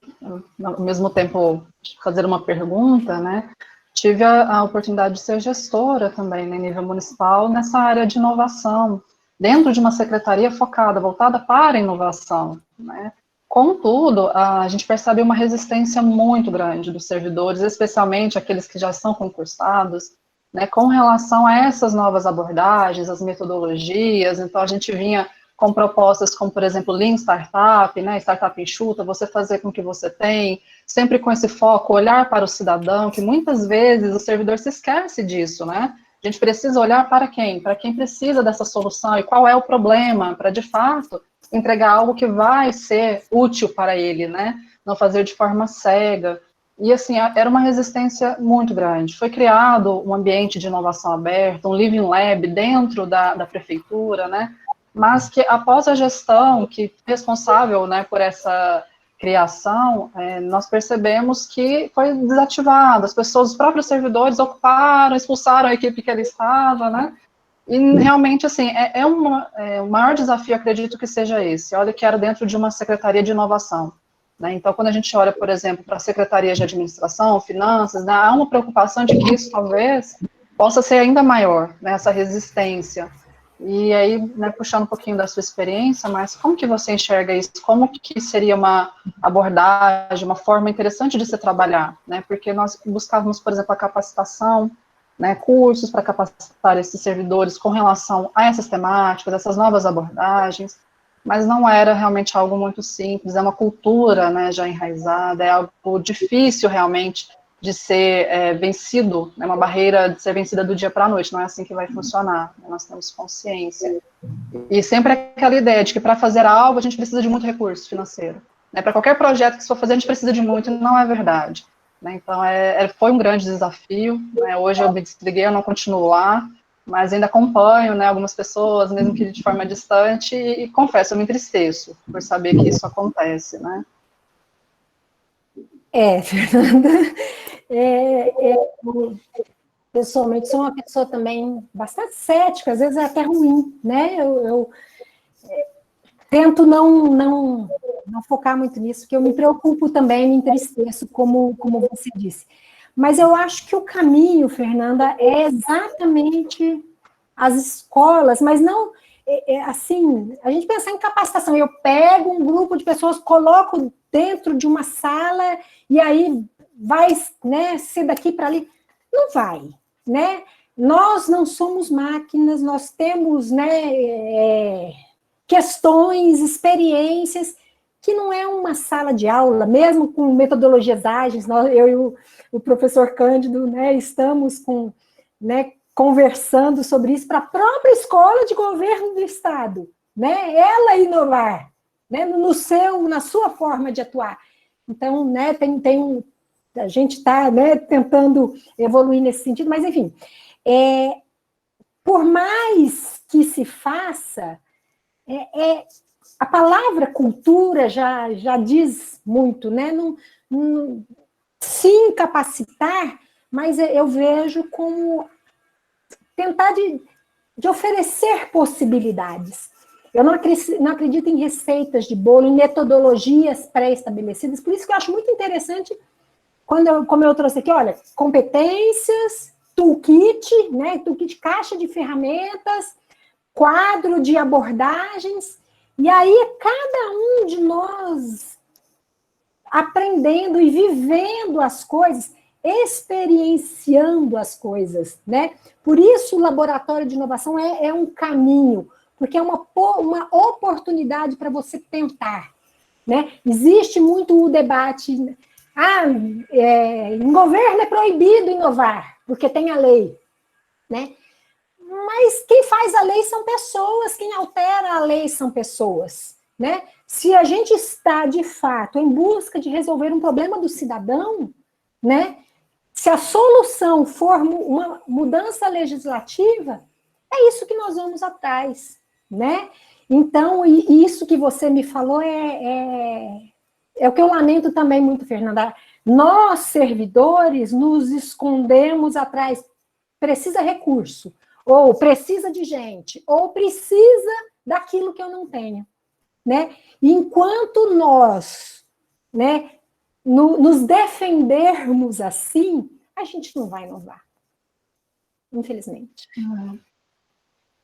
ao mesmo tempo, fazer uma pergunta, né, tive a oportunidade de ser gestora também, né, em nível municipal, nessa área de inovação, dentro de uma secretaria focada, voltada para a inovação, né. Contudo, a gente percebe uma resistência muito grande dos servidores, especialmente aqueles que já são concursados, né, com relação a essas novas abordagens, as metodologias. Então a gente vinha com propostas como, por exemplo, Lean Startup, né, Startup enxuta, você fazer com o que você tem, sempre com esse foco, olhar para o cidadão, que muitas vezes o servidor se esquece disso, né? A gente precisa olhar para quem? Para quem precisa dessa solução e qual é o problema, para, de fato, entregar algo que vai ser útil para ele, né? Não fazer de forma cega. E, assim, era uma resistência muito grande. Foi criado um ambiente de inovação aberto, um Living Lab dentro da prefeitura, né? Mas que, após a gestão que responsável, né, por essa criação, nós percebemos que foi desativado. As pessoas, os próprios servidores ocuparam, expulsaram a equipe que ele estava, né? E realmente, assim, o maior desafio, acredito que seja esse. Olha que era dentro de uma secretaria de inovação. Né? Então, quando a gente olha, por exemplo, para a Secretaria de Administração, Finanças, né, há uma preocupação de que isso talvez possa ser ainda maior, né, essa resistência. E aí, né, puxando um pouquinho da sua experiência, mas como que você enxerga isso? Como que seria uma abordagem, uma forma interessante de se trabalhar? Né? Porque nós buscávamos, por exemplo, a capacitação, né, cursos para capacitar esses servidores com relação a essas temáticas, essas novas abordagens, mas não era realmente algo muito simples, é uma cultura, né, já enraizada, é algo difícil realmente de ser vencido, é uma barreira de ser vencida do dia para a noite, não é assim que vai funcionar, né, nós temos consciência. E sempre aquela ideia de que para fazer algo a gente precisa de muito recurso financeiro. Né, para qualquer projeto que se for fazer a gente precisa de muito, e não é verdade. né? Então, foi um grande desafio, né? Hoje eu me desliguei, eu não continuo lá, mas ainda acompanho, né, algumas pessoas, mesmo que de forma distante, e confesso, eu me entristeço por saber que isso acontece, né? Fernanda, eu, pessoalmente sou uma pessoa também bastante cética, às vezes é até ruim, né? Eu tento não focar muito nisso, porque eu me preocupo também, me entristeço, como você disse. Mas eu acho que o caminho, Fernanda, é exatamente as escolas, mas não assim, a gente pensar em capacitação, eu pego um grupo de pessoas, coloco dentro de uma sala e aí vai, né, ser daqui para ali. Não vai, né? Nós não somos máquinas, nós temos, né, questões, experiências, que não é uma sala de aula, mesmo com metodologias ágeis, eu e o professor Cândido, né, estamos né, conversando sobre isso para a própria escola de governo do Estado, né, ela inovar, né, na sua forma de atuar. Então, né, a gente está, né, tentando evoluir nesse sentido, mas, enfim, por mais que se faça, a palavra cultura já diz muito, né? Sim, capacitar, mas eu vejo como tentar de oferecer possibilidades. Eu não acredito em receitas de bolo, em metodologias pré-estabelecidas, por isso que eu acho muito interessante, como eu trouxe aqui, olha, competências, toolkit, né? Toolkit, caixa de ferramentas, quadro de abordagens, e aí cada um de nós aprendendo e vivendo as coisas, experienciando as coisas, né? Por isso o laboratório de inovação é um caminho, porque é uma oportunidade para você tentar, né? Existe muito o debate, em governo é proibido inovar, porque tem a lei, né? Mas quem faz a lei são pessoas, quem altera a lei são pessoas, né? Se a gente está, de fato, em busca de resolver um problema do cidadão, né? Se a solução for uma mudança legislativa, é isso que nós vamos atrás, né? Então, e isso que você me falou é o que eu lamento também muito, Fernanda. Nós, servidores, nos escondemos atrás, precisa recurso, ou precisa de gente, ou precisa daquilo que eu não tenho, né? Enquanto nós, né, nos defendermos assim, a gente não vai inovar, infelizmente.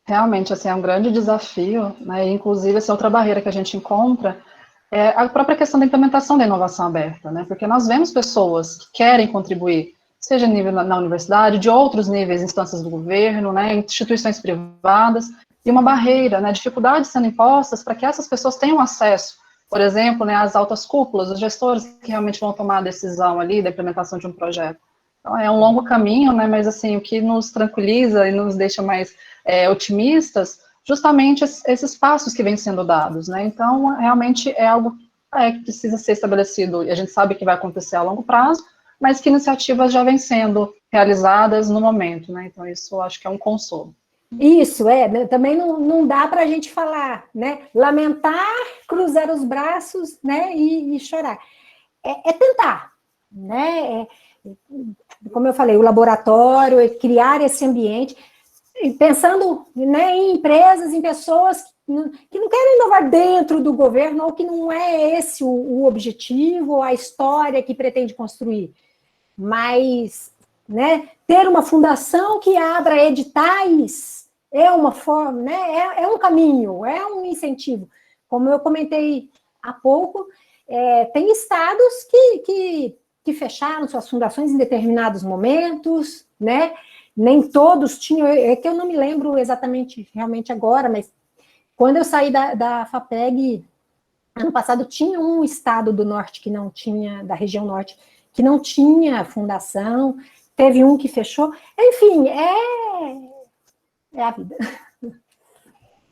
Realmente, assim, é um grande desafio, né? E, inclusive, essa outra barreira que a gente encontra é a própria questão da implementação da inovação aberta, né? Porque nós vemos pessoas que querem contribuir, seja nível na universidade, de outros níveis, instâncias do governo, né, instituições privadas, e uma barreira, né, dificuldades sendo impostas para que essas pessoas tenham acesso, por exemplo, né, às altas cúpulas, os gestores que realmente vão tomar a decisão ali da implementação de um projeto. Então, é um longo caminho, né, mas, assim, o que nos tranquiliza e nos deixa mais otimistas, justamente esses passos que vêm sendo dados, né, então, realmente é algo que precisa ser estabelecido, e a gente sabe que vai acontecer a longo prazo, mas que iniciativas já vêm sendo realizadas no momento, né? Então, isso eu acho que é um consolo. Isso, né? Também não dá para a gente falar, né? Lamentar, cruzar os braços, né? E chorar. É tentar, né? Como eu falei, o laboratório, criar esse ambiente, pensando, né, em empresas, em pessoas que não querem inovar dentro do governo, ou que não é esse o objetivo, ou a história que pretende construir. Mas, né, ter uma fundação que abra editais é uma forma, né, é um caminho, é um incentivo. Como eu comentei há pouco, tem estados que fecharam suas fundações em determinados momentos, né? Nem todos tinham, é que eu não me lembro exatamente, realmente agora, mas quando eu saí da FAPEG, ano passado, tinha um estado do norte que não tinha, da região norte, que não tinha fundação, teve um que fechou, enfim, é a vida.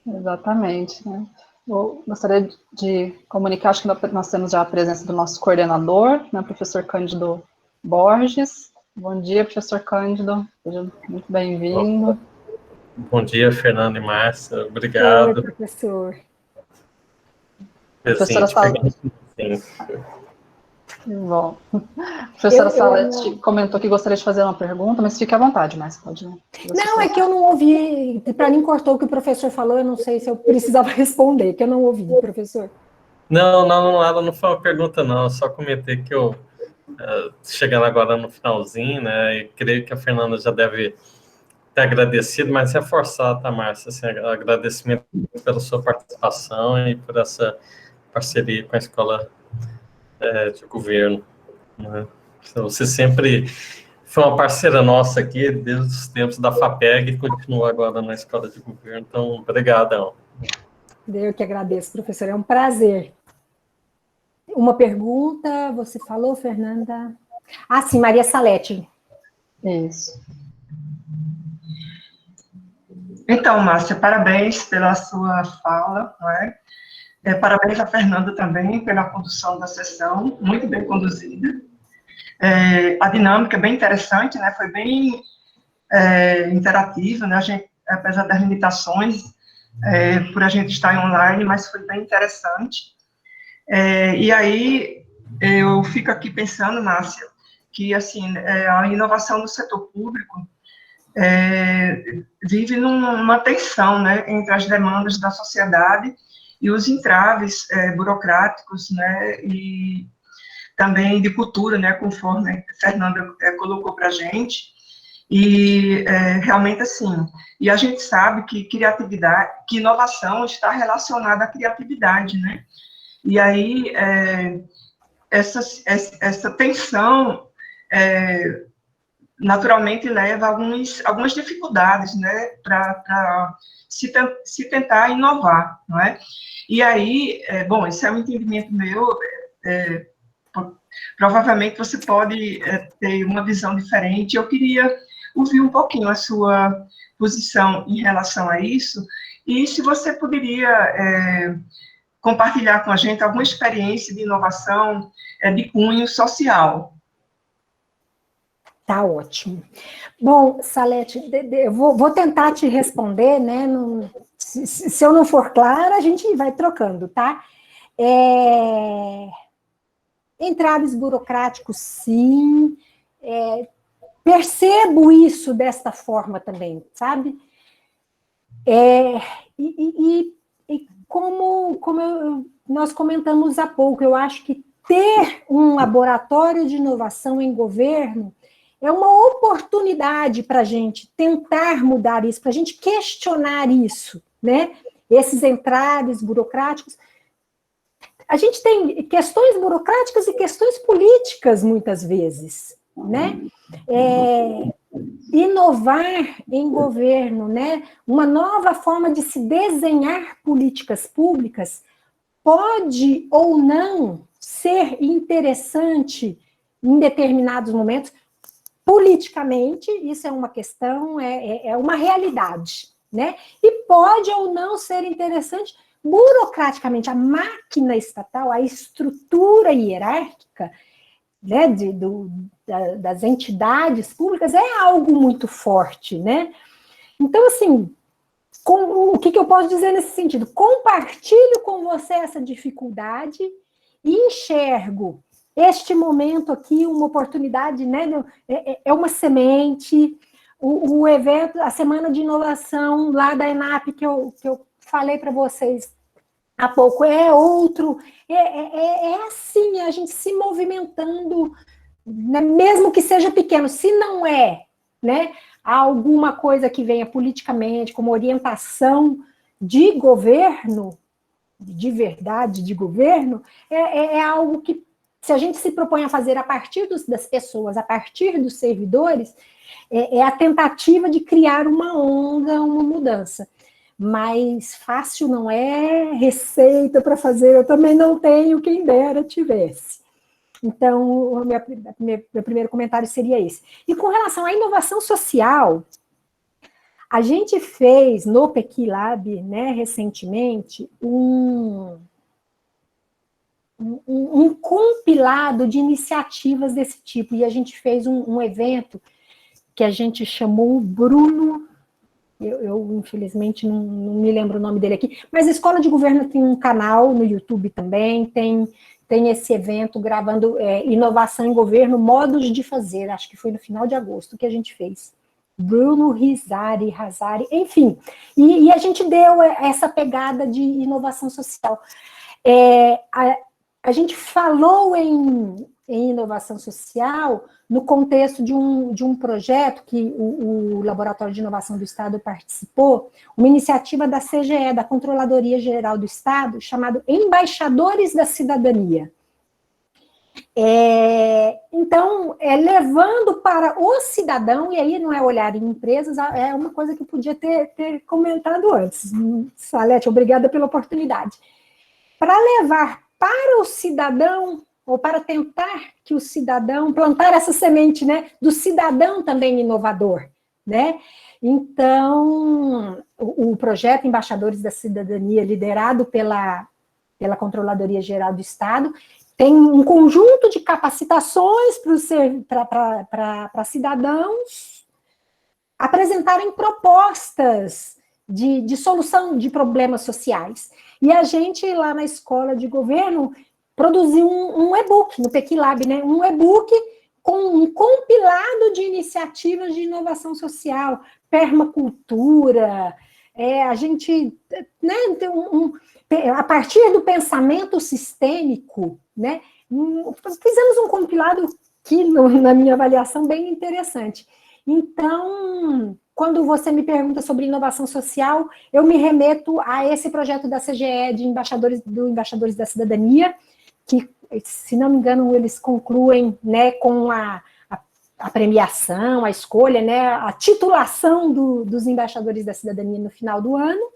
Exatamente, né? Eu gostaria de comunicar, acho que nós temos já a presença do nosso coordenador, né, professor Cândido Borges. Bom dia, professor Cândido. Seja muito bem-vindo. Bom dia, Fernando e Márcia. Oi, Obrigado. professor. Professora Salete. Bom. Professora Salete comentou que gostaria de fazer uma pergunta, mas fique à vontade, Márcia, pode. Não, é que eu não ouvi, para mim cortou o que o professor falou, eu não sei se eu precisava responder, que eu não ouvi, professor. Não, ela não foi uma pergunta, não. Eu só comentei que eu, chegando agora no finalzinho, né, e creio que a Fernanda já deve ter agradecido, mas reforçar, tá, Márcia, assim, agradecimento pela sua participação e por essa parceria com a Escola de Governo, né? Então, você sempre foi uma parceira nossa aqui, desde os tempos da FAPEG, e continua agora na Escola de Governo, então, obrigadão. Eu que agradeço, professor, é um prazer. Uma pergunta, você falou, Fernanda? Ah, sim, Maria Salete. Isso. Então, Márcia, parabéns pela sua fala, não é? Parabéns a Fernanda também pela condução da sessão, muito bem conduzida. A dinâmica é bem interessante, né? Foi bem interativa, né? A gente, apesar das limitações, por a gente estar online, mas foi bem interessante. E aí, eu fico aqui pensando, Márcia, que, assim, a inovação no setor público vive numa tensão, né, entre as demandas da sociedade e os entraves burocráticos, né, e também de cultura, né, conforme a Fernanda colocou para a gente, e realmente assim, e a gente sabe que criatividade, que inovação está relacionada à criatividade, né, e aí essa tensão naturalmente leva a algumas dificuldades, né, para se tentar inovar, não é? E aí, bom, esse é um entendimento meu, provavelmente você pode ter uma visão diferente. Eu queria ouvir um pouquinho a sua posição em relação a isso, e se você poderia compartilhar com a gente alguma experiência de inovação de cunho social. Tá ótimo. Bom, Salete, eu vou tentar te responder, né? Se eu não for clara, a gente vai trocando, tá? Entraves burocráticos, sim. Percebo isso desta forma também, sabe? E como nós comentamos há pouco, eu acho que ter um laboratório de inovação em governo é uma oportunidade para a gente tentar mudar isso, para a gente questionar isso, né? Esses entraves burocráticos. A gente tem questões burocráticas e questões políticas, muitas vezes, né? Inovar em governo, né? Uma nova forma de se desenhar políticas públicas pode ou não ser interessante em determinados momentos. Politicamente, isso é uma questão, é uma realidade, né? E pode ou não ser interessante burocraticamente. A máquina estatal, a estrutura hierárquica, né, das entidades públicas é algo muito forte, né? Então, assim, o que eu posso dizer nesse sentido? Compartilho com você essa dificuldade e enxergo este momento aqui, uma oportunidade, né? É uma semente. O evento, a Semana de Inovação lá da ENAP, que eu falei para vocês há pouco, é outro. Assim, a gente se movimentando, né, mesmo que seja pequeno, se não é, né, alguma coisa que venha politicamente, como orientação de governo, de verdade, de governo, é algo que, se a gente se propõe a fazer a partir das pessoas, a partir dos servidores, é a tentativa de criar uma onda, uma mudança. Mas fácil não é, receita para fazer, eu também não tenho, quem dera tivesse. Então, o meu primeiro comentário seria esse. E com relação à inovação social, a gente fez no PEQui Lab, né, recentemente, um compilado de iniciativas desse tipo, e a gente fez um evento que a gente chamou o Bruno, eu infelizmente não me lembro o nome dele aqui, mas a Escola de Governo tem um canal no YouTube também, tem esse evento gravando inovação em governo, modos de fazer, acho que foi no final de agosto que a gente fez. Bruno Rizari, enfim, e a gente deu essa pegada de inovação social. A gente falou em inovação social no contexto de um projeto que o Laboratório de Inovação do Estado participou, uma iniciativa da CGE, da Controladoria Geral do Estado, chamado Embaixadores da Cidadania. Então, levando para o cidadão, e aí não é olhar em empresas, é uma coisa que eu podia ter comentado antes. Salete, obrigada pela oportunidade. Para levar para o cidadão, ou para tentar que o cidadão, plantar essa semente, né, do cidadão também inovador, né? Então, o projeto Embaixadores da Cidadania, liderado pela Controladoria Geral do Estado, tem um conjunto de capacitações para cidadãos apresentarem propostas de solução de problemas sociais. E a gente, lá na Escola de Governo, produziu um e-book, no PECLab, né? Um e-book com um compilado de iniciativas de inovação social, permacultura, a gente, né, a partir do pensamento sistêmico, né, fizemos um compilado que, na minha avaliação, bem interessante. Então, quando você me pergunta sobre inovação social, eu me remeto a esse projeto da CGE de Embaixadores da Cidadania, que, se não me engano, eles concluem, né, com a premiação, a escolha, né, a titulação dos Embaixadores da Cidadania no final do ano,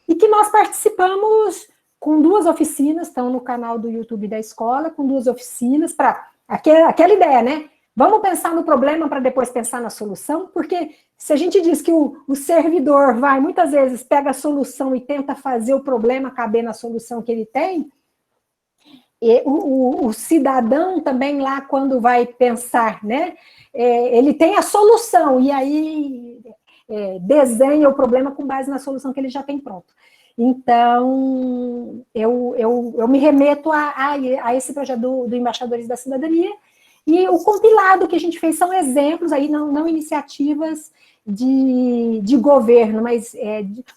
e que nós participamos com 2 oficinas, estão no canal do YouTube da escola, com 2 oficinas, para aquela ideia, né? Vamos pensar no problema para depois pensar na solução, porque se a gente diz que o servidor muitas vezes pega a solução e tenta fazer o problema caber na solução que ele tem, e o cidadão também lá, quando vai pensar, né, ele tem a solução, e aí desenha o problema com base na solução que ele já tem pronto. Então, eu me remeto a esse projeto do Embaixadores da Cidadania, e o compilado que a gente fez são exemplos, aí não iniciativas de governo, mas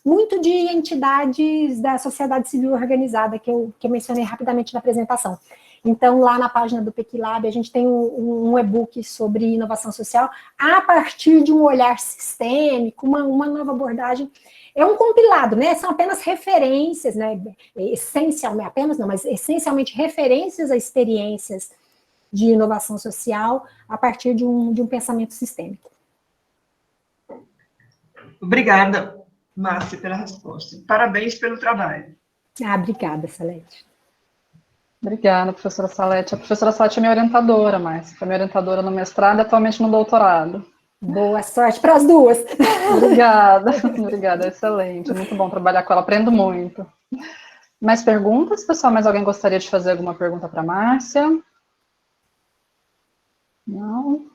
muito de entidades da sociedade civil organizada, que eu mencionei rapidamente na apresentação. Então, lá na página do PECLab, a gente tem um e-book sobre inovação social, a partir de um olhar sistêmico, uma nova abordagem. É um compilado, né? São apenas referências, né? Essencialmente referências a experiências de inovação social a partir de um pensamento sistêmico. Obrigada, Márcia, pela resposta. Parabéns pelo trabalho. Obrigada, Salete. Obrigada, professora Salete. A professora Salete é minha orientadora, Márcia. Foi minha orientadora no mestrado e atualmente no doutorado. Boa sorte para as 2. Obrigada, excelente. Muito bom trabalhar com ela, aprendo muito. Mais perguntas, pessoal? Mais alguém gostaria de fazer alguma pergunta para a Márcia? Não?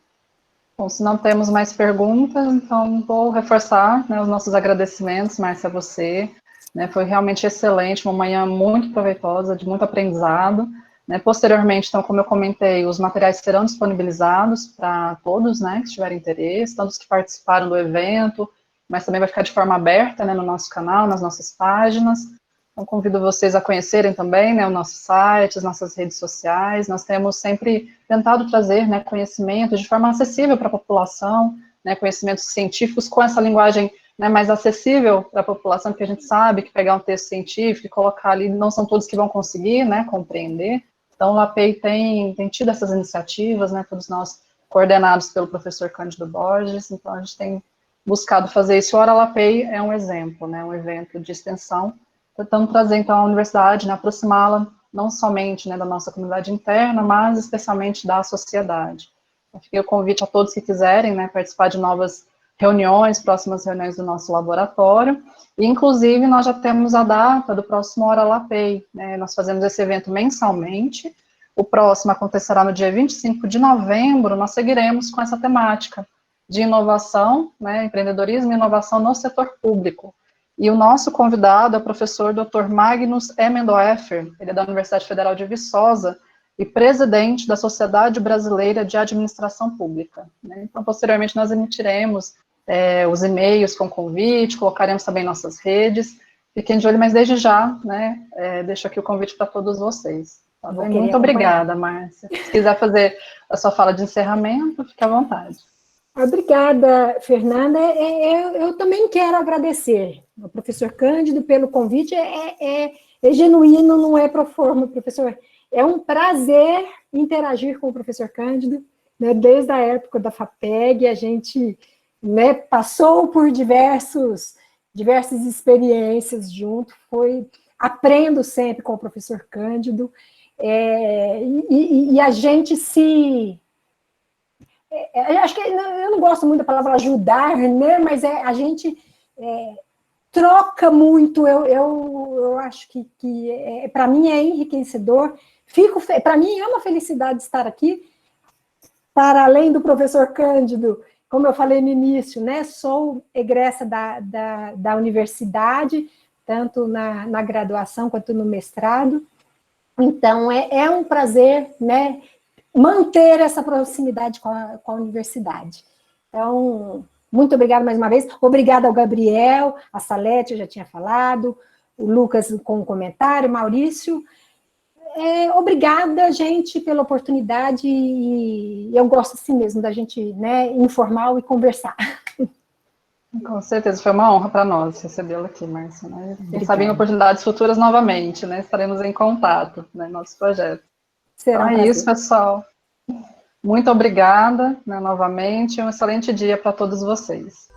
Bom, se não temos mais perguntas, então vou reforçar, né, os nossos agradecimentos, Márcia, a você. Né, foi realmente excelente, uma manhã muito proveitosa, de muito aprendizado. Né, posteriormente, então, como eu comentei, os materiais serão disponibilizados para todos, né, que tiverem interesse, tanto os que participaram do evento, mas também vai ficar de forma aberta, né, no nosso canal, nas nossas páginas. Então, convido vocês a conhecerem também, né, o nosso site, as nossas redes sociais. Nós temos sempre tentado trazer, né, conhecimento de forma acessível para a população, né, conhecimentos científicos com essa linguagem, né, mais acessível para a população, porque a gente sabe que pegar um texto científico e colocar ali, não são todos que vão conseguir, né, compreender. Então, o LAPEI tem tido essas iniciativas, né, todos nós coordenados pelo professor Cândido Borges, então a gente tem buscado fazer isso. O Hora LAPEI é um exemplo, né, um evento de extensão, tentando trazer, então, a universidade, né, aproximá-la não somente, né, da nossa comunidade interna, mas especialmente da sociedade. Então, fica o convite a todos que quiserem, né, participar de novas reuniões, próximas reuniões do nosso laboratório, e inclusive nós já temos a data do próximo Hora Lapei, né? Nós fazemos esse evento mensalmente, o próximo acontecerá no dia 25 de novembro, nós seguiremos com essa temática de inovação, né, empreendedorismo e inovação no setor público. E o nosso convidado é o professor Dr. Magnus Emendoefer, ele é da Universidade Federal de Viçosa e presidente da Sociedade Brasileira de Administração Pública, né? Então, posteriormente, nós emitiremos os e-mails com convite, colocaremos também nossas redes, fiquem de olho, mas desde já, né, deixo aqui o convite para todos vocês. Tá bem? Muito obrigada, Márcia. Se quiser fazer a sua fala de encerramento, fique à vontade. Obrigada, Fernanda. Eu também quero agradecer ao professor Cândido pelo convite. É genuíno, não é pro forma, professor. É um prazer interagir com o professor Cândido, né, desde a época da FAPEG, a gente, né, passou por diversas experiências junto, aprendo sempre com o professor Cândido, e a gente acho que eu não gosto muito da palavra ajudar, né, mas a gente troca muito, eu acho que para mim é enriquecedor. Para mim é uma felicidade estar aqui, para além do professor Cândido, como eu falei no início, né, sou egressa da universidade, tanto na graduação quanto no mestrado, então é um prazer, né, manter essa proximidade com a universidade. Então, muito obrigada mais uma vez, obrigada ao Gabriel, a Salete, eu já tinha falado, o Lucas com o comentário, Maurício. Obrigada, gente, pela oportunidade, e eu gosto assim mesmo da gente, né, informal e conversar. Com certeza, foi uma honra para nós recebê-la aqui, Márcia, né? Quem sabe em oportunidades futuras novamente, né? Estaremos em contato, né, nosso projeto. Será então é isso, pessoal. Muito obrigada, né, novamente, um excelente dia para todos vocês.